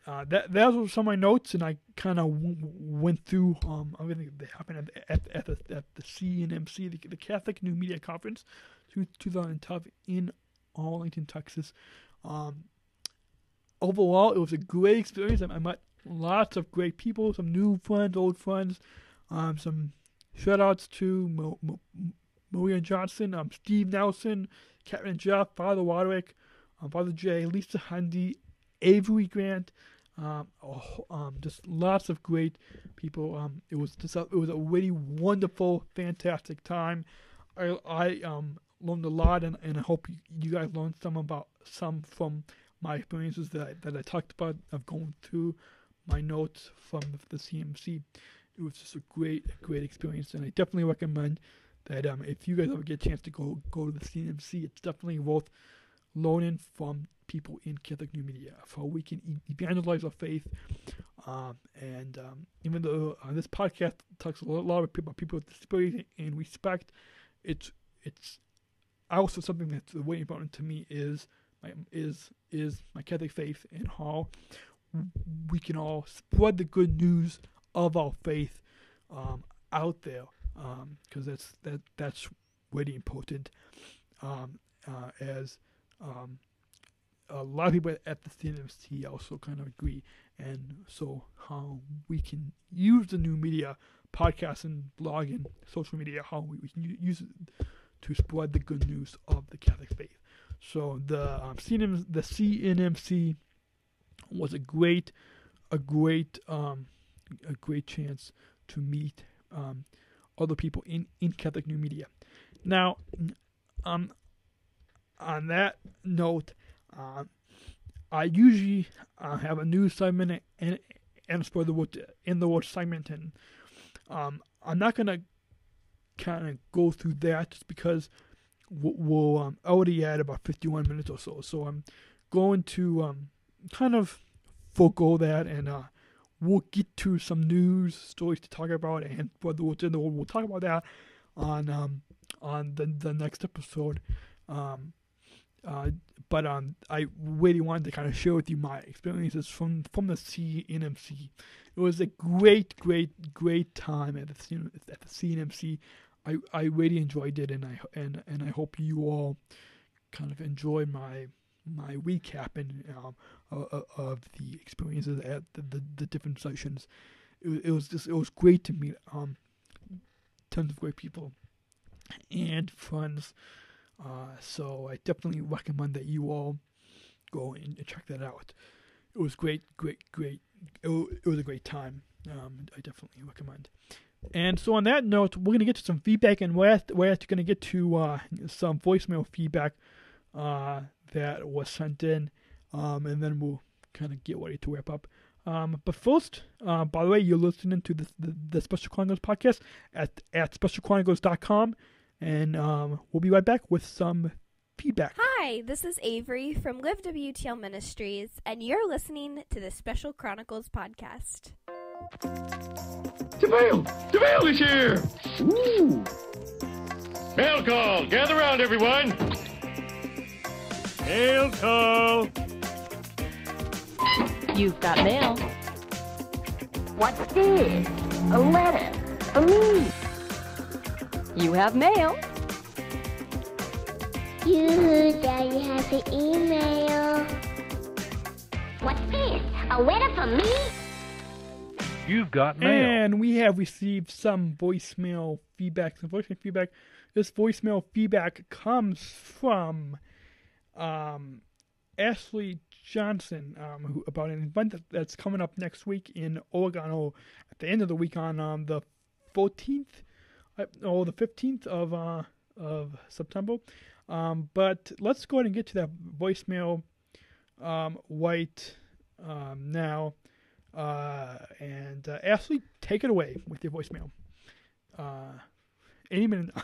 that were some of my notes, and I kind of went through everything that happened at the CNMC, the Catholic New Media Conference, 2012 in Arlington, Texas. Overall, it was a great experience. I met lots of great people, some new friends, old friends, some shout-outs to Maria Johnson, Steve Nelson, Catherine Jeff, Father Wadwick, Father Jay, Lisa Hundy, Avery Grant, just lots of great people. It was a really wonderful, fantastic time. I learned a lot, and I hope you guys learned some from my experiences that I talked about of going through my notes from the CMC. It was just a great experience, and I definitely recommend that if you guys ever get a chance to go to the CMC, it's definitely worth learning from people in Catholic New Media of how we can evangelize our faith. And even though this podcast talks a lot about people with disability and respect, it's also something that's very important to me is my Catholic faith, and how we can all spread the good news of our faith out there, because that's really important. As a lot of people at the CNMC also kind of agree, and so how we can use the new media, podcasting, blogging, social media, how we can use it to spread the good news of the Catholic faith. So the CNMC was a great chance to meet other people in Catholic New Media. Now, on that note, I usually have a news segment and spread the word in the word segment, and I'm not gonna kind of go through that just because we're already at about 51 minutes or so. So I'm going to kind of forego that, and we'll get to some news stories to talk about, and whether what's in the world, we'll talk about that on the next episode. But I really wanted to kind of share with you my experiences from the CNMC. It was a great time at the CNMC. I really enjoyed it, and I hope you all kind of enjoy my recapping of the experiences at the different sessions. It was great to meet tons of great people and friends. So I definitely recommend that you all go and check that out. It was great. It was a great time. I definitely recommend. And so on that note, we're going to get to some feedback, and we're actually going to get to some voicemail feedback that was sent in, and then we'll kind of get ready to wrap up. But first, by the way, you're listening to the Special Chronicles podcast at specialchronicles.com, and we'll be right back with some feedback. Hi, this is Avery from Live WTL Ministries, and you're listening to the Special Chronicles podcast. DeVale is here! Ooh! Mail call! Gather round, everyone! Mail call! You've got mail. What's this? A letter for me. You have mail. Daddy has an email. What's this? A letter for me? You've got mail. And we have received some voicemail feedback. This voicemail feedback comes from Ashley Johnson, who, about an event that's coming up next week in Oregon, or at the end of the week on the 14th, or the 15th of September. But let's go ahead and get to that voicemail right now. And Ashley, take it away with your voicemail. Any minute now.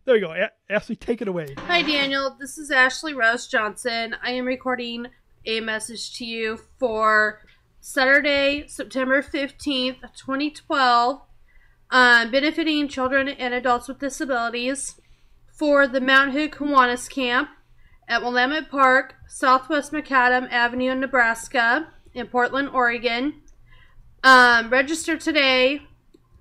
There we go. Ashley, take it away. Hi, Daniel. This is Ashley Rose Johnson. I am recording a message to you for Saturday, September 15th, 2012, benefiting children and adults with disabilities for the Mount Hood Kiwanis Camp at Willamette Park, Southwest Macadam Avenue in Nebraska, in Portland, Oregon. Register today,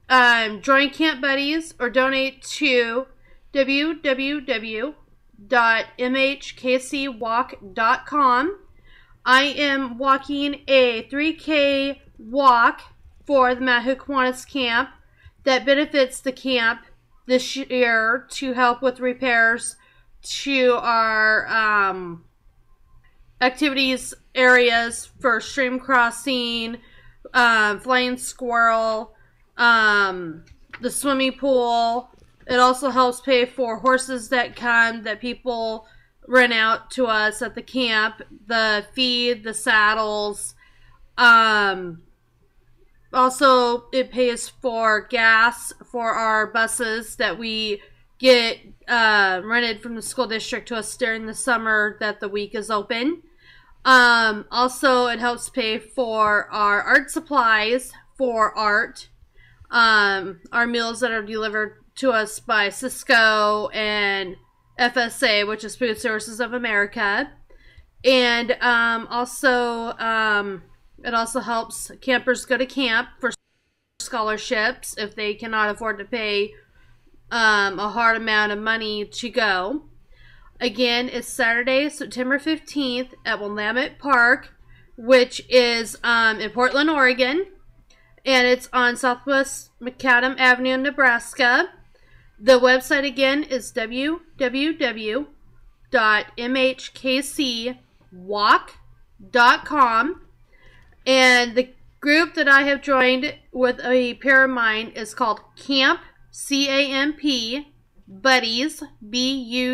join Camp Buddies, or donate to www.mhkcwalk.com. I am walking a 3K walk for the Mount Hood Kiwanis Camp that benefits the camp this year to help with repairs to our activities areas for stream crossing, flying squirrel, the swimming pool. It also helps pay for horses that people rent out to us at the camp, the feed, the saddles. Also, it pays for gas for our buses that we get rented from the school district to us during the summer that the week is open. Also, it helps pay for our art supplies for art. Our meals that are delivered to us by Cisco and FSA, which is Food Services of America. And it also helps campers go to camp for scholarships if they cannot afford to pay a hard amount of money to go. Again, it's Saturday, September 15th at Willamette Park, which is in Portland, Oregon. And it's on Southwest Macadam Avenue in Nebraska. The website again is www.mhkcwalk.com. And the group that I have joined with a pair of mine is called Camp, C-A-M-P, Buddies, B-U-D-D-I-E-S.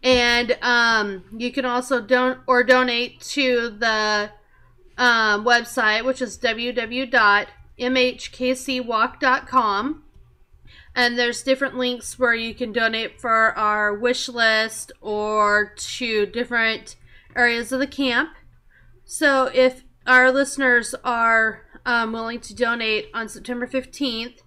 And you can also donate to the website, which is www.mhkcwalk.com. And there's different links where you can donate for our wish list or to different areas of the camp. So if our listeners are willing to donate on September 15th,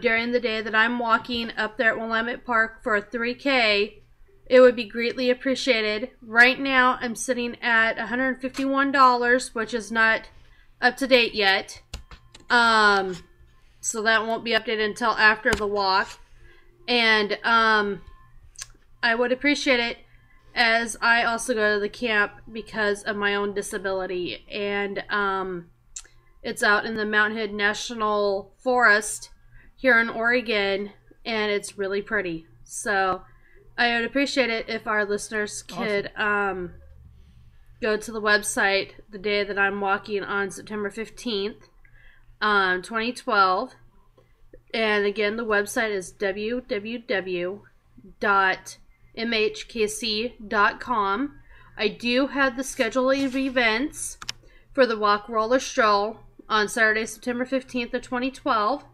during the day that I'm walking up there at Willamette Park for a 3K, it would be greatly appreciated. Right now, I'm sitting at $151, which is not up to date yet. So that won't be updated until after the walk. And I would appreciate it, as I also go to the camp because of my own disability. And it's out in the Mount Hood National Forest here in Oregon, and it's really pretty. So I would appreciate it if our listeners could go to the website the day that I'm walking on September 15th, 2012. And again, the website is www.mhkc.com. I do have the schedule of events for the Walk, Roll, or Stroll on Saturday, September 15th of 2012.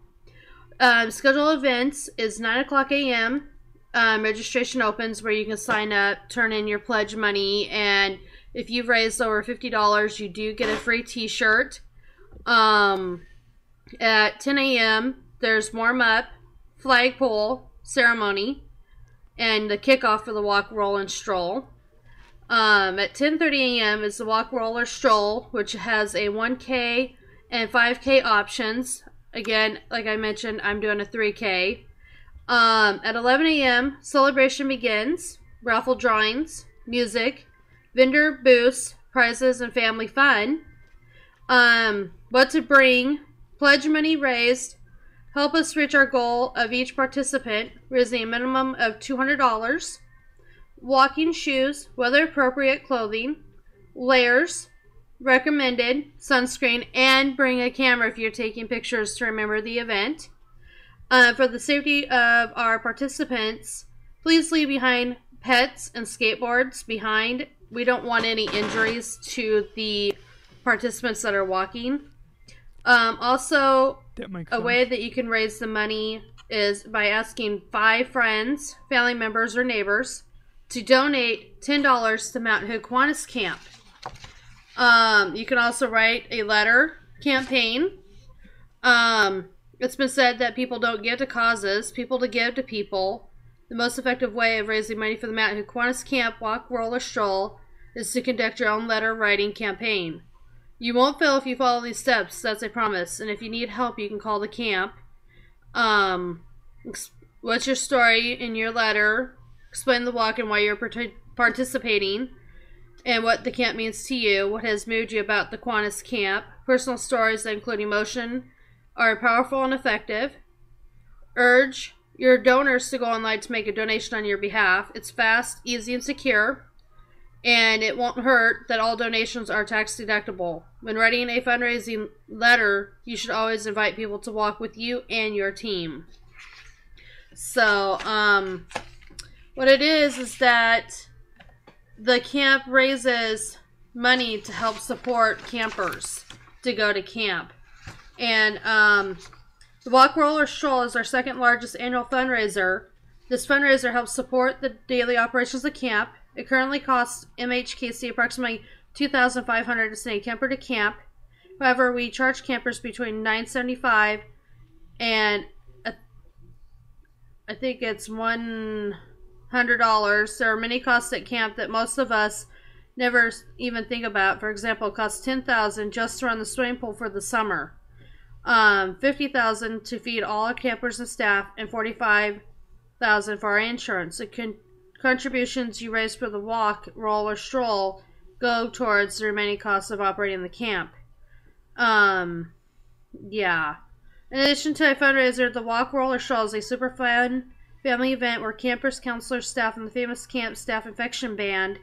Schedule of events is 9 o'clock a.m. Registration opens where you can sign up, turn in your pledge money, and If you've raised over $50, you do get a free t-shirt. At 10 a.m., there's warm-up, flagpole ceremony, and the kickoff for the walk, roll, and stroll. At 10:30 a.m. is the walk, roll, or stroll, which has a 1K and 5K options. Again, like I mentioned, I'm doing a 3K. At 11 a.m., celebration begins, raffle drawings, music, vendor booths, prizes, and family fun. What to bring, pledge money raised, help us reach our goal of each participant, raising a minimum of $200, walking shoes, weather appropriate clothing, layers, recommended, sunscreen, and bring a camera if you're taking pictures to remember the event. For the safety of our participants, please leave behind pets and skateboards behind. We don't want any injuries to the participants that are walking. Also, a way that you can raise the money is by asking 5 friends, family members, or neighbors to donate $10 to Mount Hood Kiwanis Camp. You can also write a letter campaign. It's been said that people don't give to causes, people to give to people. The most effective way of raising money for the Mount Hood Kiwanis Camp walk, roll, or stroll is to conduct your own letter writing campaign. You won't fail if you follow these steps, that's a promise. And if you need help, you can call the camp. What's your story in your letter? Explain the walk and why you're participating, and what the camp means to you, what has moved you about the Kiwanis Camp. Personal stories that include emotion are powerful and effective. Urge your donors to go online to make a donation on your behalf. It's fast, easy, and secure, and it won't hurt that all donations are tax deductible. When writing a fundraising letter, you should always invite people to walk with you and your team. So, what it is that the camp raises money to help support campers to go to camp. And the Walk, Roll, or Stroll is our second largest annual fundraiser. This fundraiser helps support the daily operations of camp. It currently costs MHKC approximately $2,500 to send a camper to camp. However, we charge campers between $975 and I think it's $100. There are many costs at camp that most of us never even think about. For example, it costs $10,000 just to run the swimming pool for the summer, $50,000 to feed all our campers and staff, and $45,000 for our insurance. The contributions you raise for the walk, roll, or stroll go towards the remaining costs of operating the camp. Yeah. In addition to a fundraiser, the Walk, Roll, or Stroll is a super fun family event where campers, counselors, staff, and the famous camp staff infection band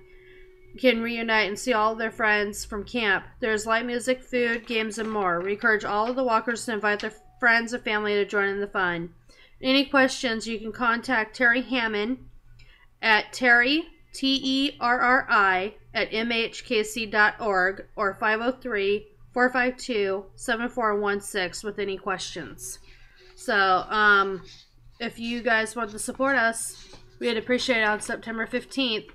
can reunite and see all of their friends from camp. There's light music, food, games, and more. We encourage all of the walkers to invite their friends and family to join in the fun. Any questions, you can contact Terry Hammond at Terry, Terri, at mhkc.org or 503-452-7416 with any questions. So, if you guys want to support us, we'd appreciate it on September 15th.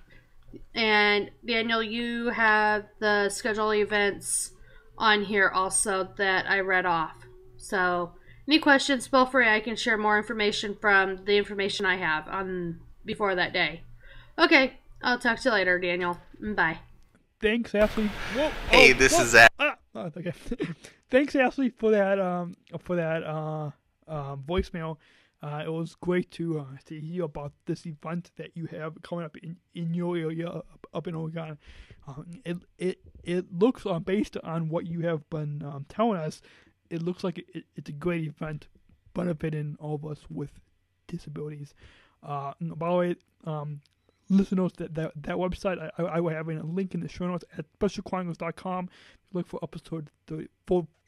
And Daniel, you have the schedule events on here also that I read off. So, any questions, feel free. I can share more information from the information I have on before that day. Okay, I'll talk to you later, Daniel. Bye. Thanks, Ashley. Hey, this is Zach. Okay. Thanks, Ashley, for that voicemail. It was great to hear about this event that you have coming up in your area up in Oregon. It looks, based on what you have been telling us, it looks like it's a great event benefiting all of us with disabilities. By the way, listeners, that website, I will have a link in the show notes at specialchronicles.com. Look for episode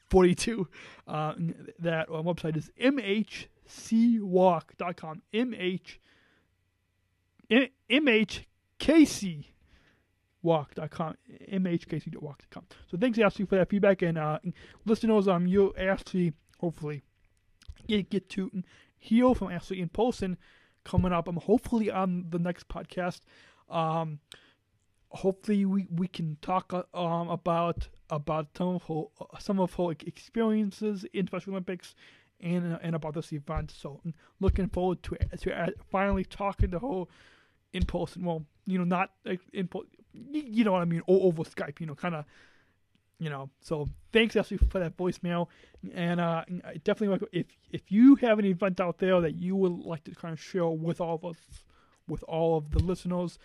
42. That website is mhcwalk.com. mhkcwalk.com. mhkcwalk.com. So thanks, Ashley, for that feedback. And listeners, you Ashley, hopefully get to hear from Ashley in person coming up. Hopefully on the next podcast. hopefully we can talk about some of her experiences in Special Olympics and about this event. So looking forward to finally talking to her in person. Well, not in you know what I mean, over Skype. Kind of. So thanks Ashley for that voicemail, and I definitely if you have an event out there that you would like to kind of share with all of us, with all of the listeners,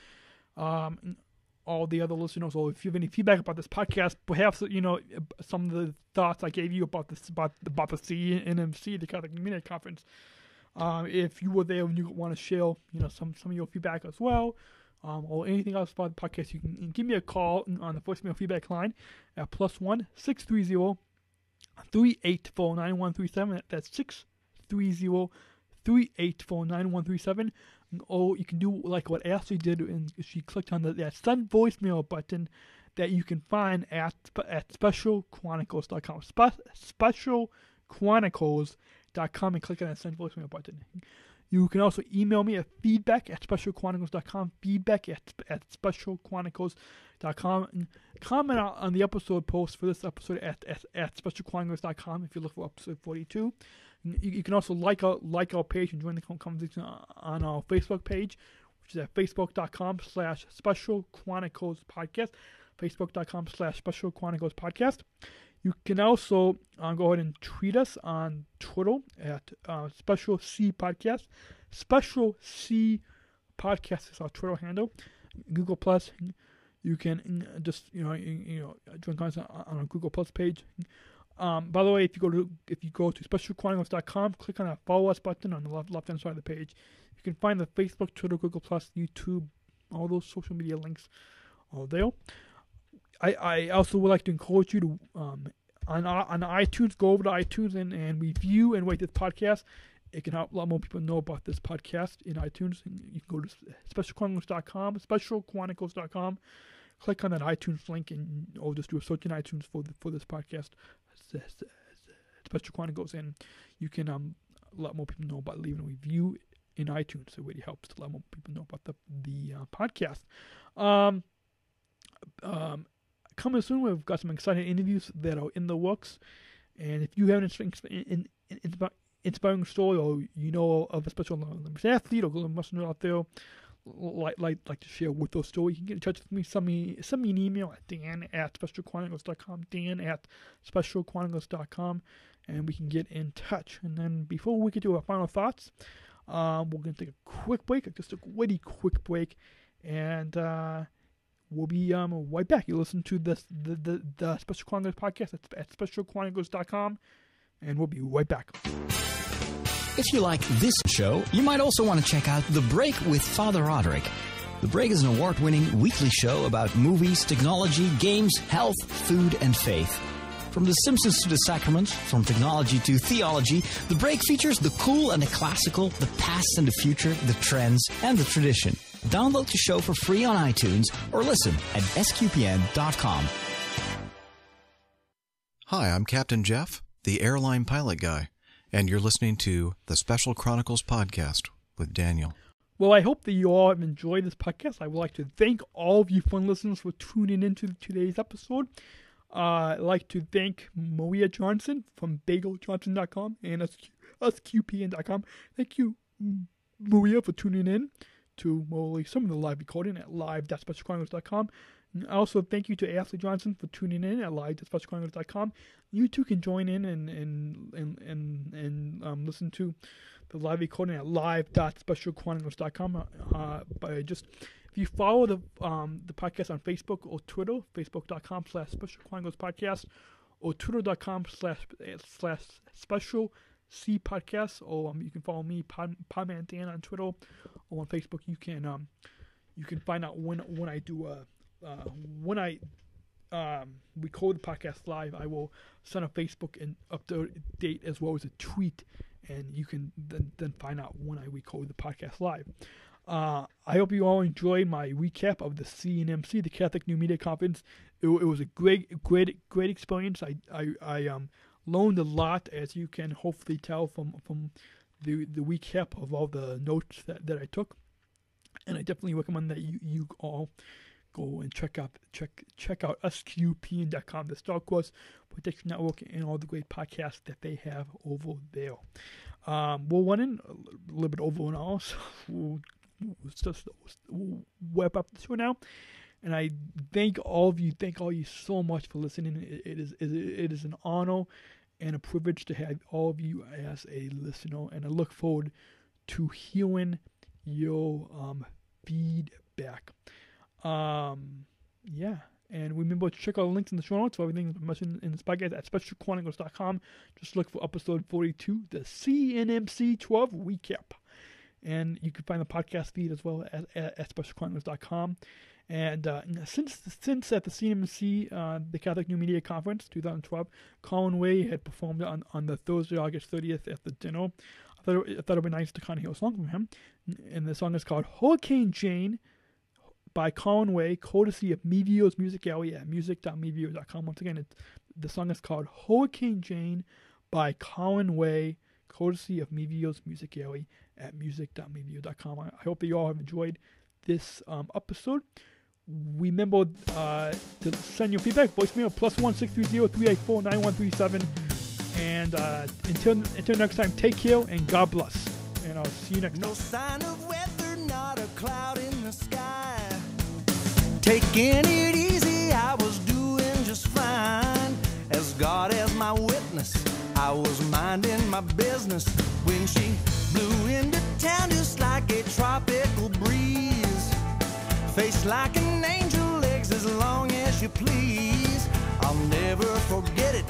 all the other listeners, or if you have any feedback about this podcast, perhaps some of the thoughts I gave you about the CNMC, the Catholic Media Conference. If you were there and you want to share, some of your feedback as well. Or anything else about the podcast, you can give me a call on the voicemail feedback line at +1 630 384 9137. That's 630 384 9137. Or you can do like what Ashley did, and she clicked on that send voicemail button that you can find at specialchronicles.com. Specialchronicles.com, and click on that send voicemail button. You can also email me at feedback@specialchronicles.com, feedback@specialchronicles.com, and comment on the episode post for this episode at specialchronicles.com if you look for episode 42. You can also like our page and join the conversation on our Facebook page, which is at facebook.com/specialchroniclespodcast, facebook.com/specialchroniclespodcast. You can also go ahead and tweet us on Twitter at Special C Podcast. Special C Podcast is our Twitter handle. Google Plus, you can just join comments on our Google Plus page. By the way, if you go to specialchronicles.com, click on that follow us button on the left hand side of the page. You can find the Facebook, Twitter, Google Plus, YouTube, all those social media links are there. I also would like to encourage you to on iTunes, go over to iTunes and review and rate this podcast. It can help a lot more people know about this podcast in iTunes. You can go to specialchronicles.com, click on that iTunes link, or just do a search in iTunes for this podcast, Special Chronicles, and you can let more people know about leaving a review in iTunes. It really helps to let more people know about the podcast. Coming soon, we've got some exciting interviews that are in the works, and if you have an inspiring story, or of a Special Olympics athlete or Olympic out there like to share with those stories, you can get in touch with me. Send me an email at dan@specialchronicles.com, dan@specialchronicles.com, and we can get in touch. And then before we get to our final thoughts, we're going to take a quick break, just a really quick break, and we'll be right back. You listen to the Special Chronicles podcast at specialchronicles.com, and we'll be right back. If you like this show, you might also want to check out The Break with Father Roderick. The Break is an award-winning weekly show about movies, technology, games, health, food, and faith. From The Simpsons to the Sacraments, from technology to theology, The Break features the cool and the classical, the past and the future, the trends, and the tradition. Download the show for free on iTunes or listen at sqpn.com. Hi, I'm Captain Jeff, the airline pilot guy, and you're listening to the Special Chronicles podcast with Daniel. Well, I hope that you all have enjoyed this podcast. I would like to thank all of you fun listeners for tuning into today's episode. I'd like to thank Maria Johnson from BagelJohnson.com and SQPN.com. Thank you, Maria, for tuning in to some of the live recording at live.specialchronicles.com. And also thank you to Ashley Johnson for tuning in at live.specialchronicles.com. You too can join in and listen to the live recording at live.specialchronicles.com. If you follow the podcast on Facebook or Twitter, facebook.com/specialchroniclespodcast or twitter.com/special C podcast, or you can follow me, Podman Dan, on Twitter, or on Facebook. You can find out when I do when I record the podcast live. I will send a Facebook and update as well as a tweet, and you can then find out when I record the podcast live. I hope you all enjoyed my recap of the CNMC, the Catholic New Media Conference. It was a great experience. I learned a lot, as you can hopefully tell from the recap of all the notes that I took. And I definitely recommend that you all go and check out SQ42.com, the Star Wars Protection Network, and all the great podcasts that they have over there. We're running a little bit over an hour, so we'll wrap up the show now. And I thank all of you so much for listening. It is an honor and a privilege to have all of you as a listener, and I look forward to hearing your feedback. Yeah, and remember to check out the links in the show notes for everything that's mentioned in this podcast at specialchronicles.com. Just look for episode 42, the CNMC 12 recap. And you can find the podcast feed as well at specialchronicles.com. And since at the CNMC, the Catholic New Media Conference 2012, Colin Way had performed on the Thursday, August 30th at the dinner. I thought it would be nice to kind of hear a song from him. And the song is called Hurricane Jane by Colin Way, courtesy of Mevio's Music Alley at music.mevio.com. Once again, the song is called Hurricane Jane by Colin Way, courtesy of Mevio's Music Alley at music.mevio.com. I hope that you all have enjoyed this episode. Remember to send your feedback, voicemail +1 630 384 9137. And until next time, take care and God bless. And I'll see you next time. No sign of weather, not a cloud in the sky. Taking it easy, I was doing just fine. As God as my witness, I was minding my business when she blew into town just like a tropical breeze. Face like an angel, legs as long as you please. I'll never forget it,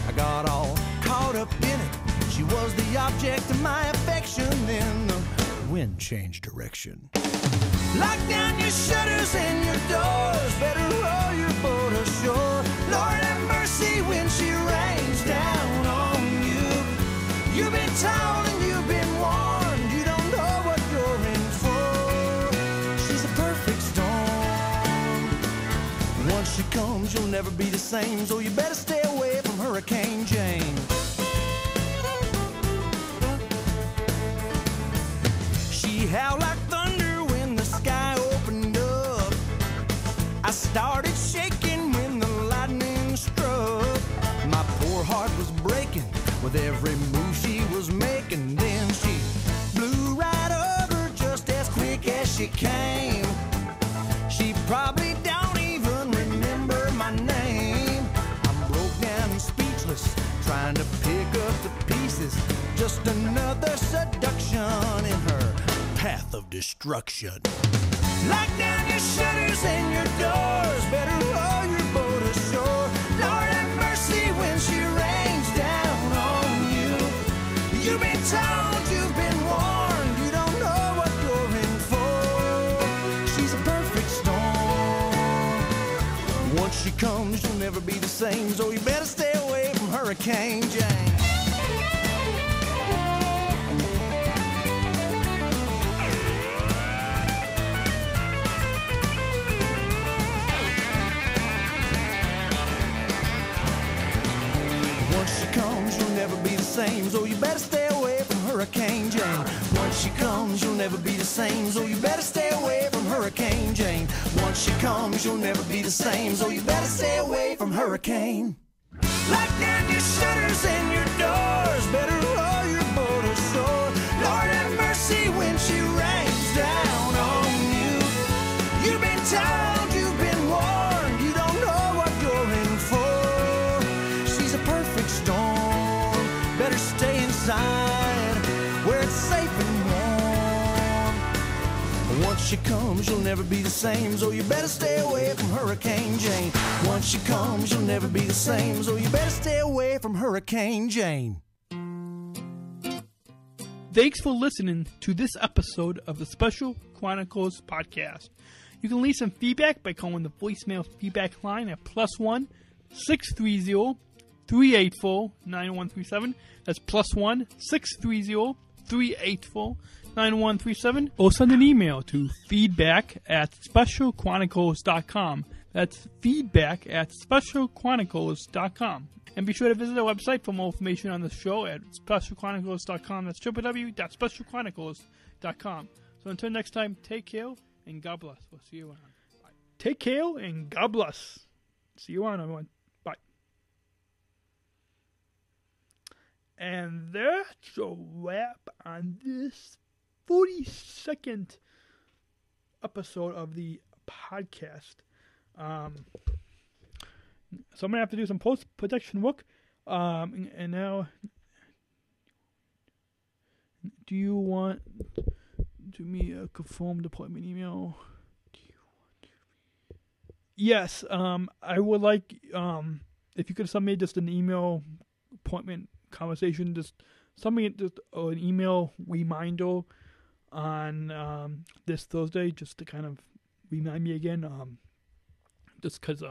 I got all caught up in it. She was the object of my affection, then the wind changed direction. Lock down your shutters and your doors, better row your boat ashore. Lord have mercy when she rains down on you. You've been told and you've been warned, you don't know what you're in for. She's a perfect storm. Once she comes, you'll never be the same, so you better stay away from Hurricane Jane. She howled like thunder when the sky opened up. I started shaking when the lightning struck. My poor heart was breaking with every move she was making. Then she blew right over just as quick as she came. She probably don't even remember my name. I'm broke down and speechless, trying to pick up the pieces. Just another seduction in her path of destruction. Lock down your shutters and your doors, better row your boat ashore. Lord have mercy when she rains down on you. You've been told, you've been warned, you don't know what you're in for. She's a perfect storm. Once she comes, you'll never be the same, so you better stay away from Hurricane Jane. Once she comes, you'll never be the same, so you better stay away from Hurricane Jane. Once she comes, you'll never be the same, so you better stay away from Hurricane Jane. Once she comes, you'll never be the same, so you better stay away from Hurricane. Lock down your shutters and your doors, better row your boat ashore. Lord have mercy when she rains down on you. You've been told, you've been warned, you don't know what you're in for. She's a perfect storm, better stay inside where it's safe and warm. Once she comes, you'll never be the same, so you better stay away from Hurricane Jane. Once she comes, you'll never be the same, so you better stay away from Hurricane Jane. Thanks for listening to this episode of the Special Chronicles podcast. You can leave some feedback by calling the voicemail feedback line at +1 630 384 9137. That's +1 630 384 9137. Or send an email to feedback@specialchronicles.com. That's feedback@specialchronicles.com. And be sure to visit our website for more information on the show at specialchronicles.com. That's www.specialchronicles.com. So until next time, take care and God bless. We'll see you around. Bye. take care and God bless. See you on, everyone. Bye. And that's a wrap on this 42nd episode of the podcast. So I'm gonna have to do some post-production work. And now, do you want to me a confirmed appointment email? Yes. I would like if you could send me just an email appointment conversation. Just send me just an email reminder on this Thursday, just to kind of remind me again. Just because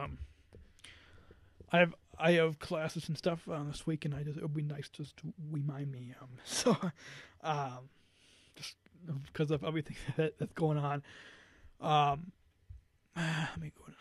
I have classes and stuff this week, and it would be nice just to remind me. So just because of everything that's going on. Let me go to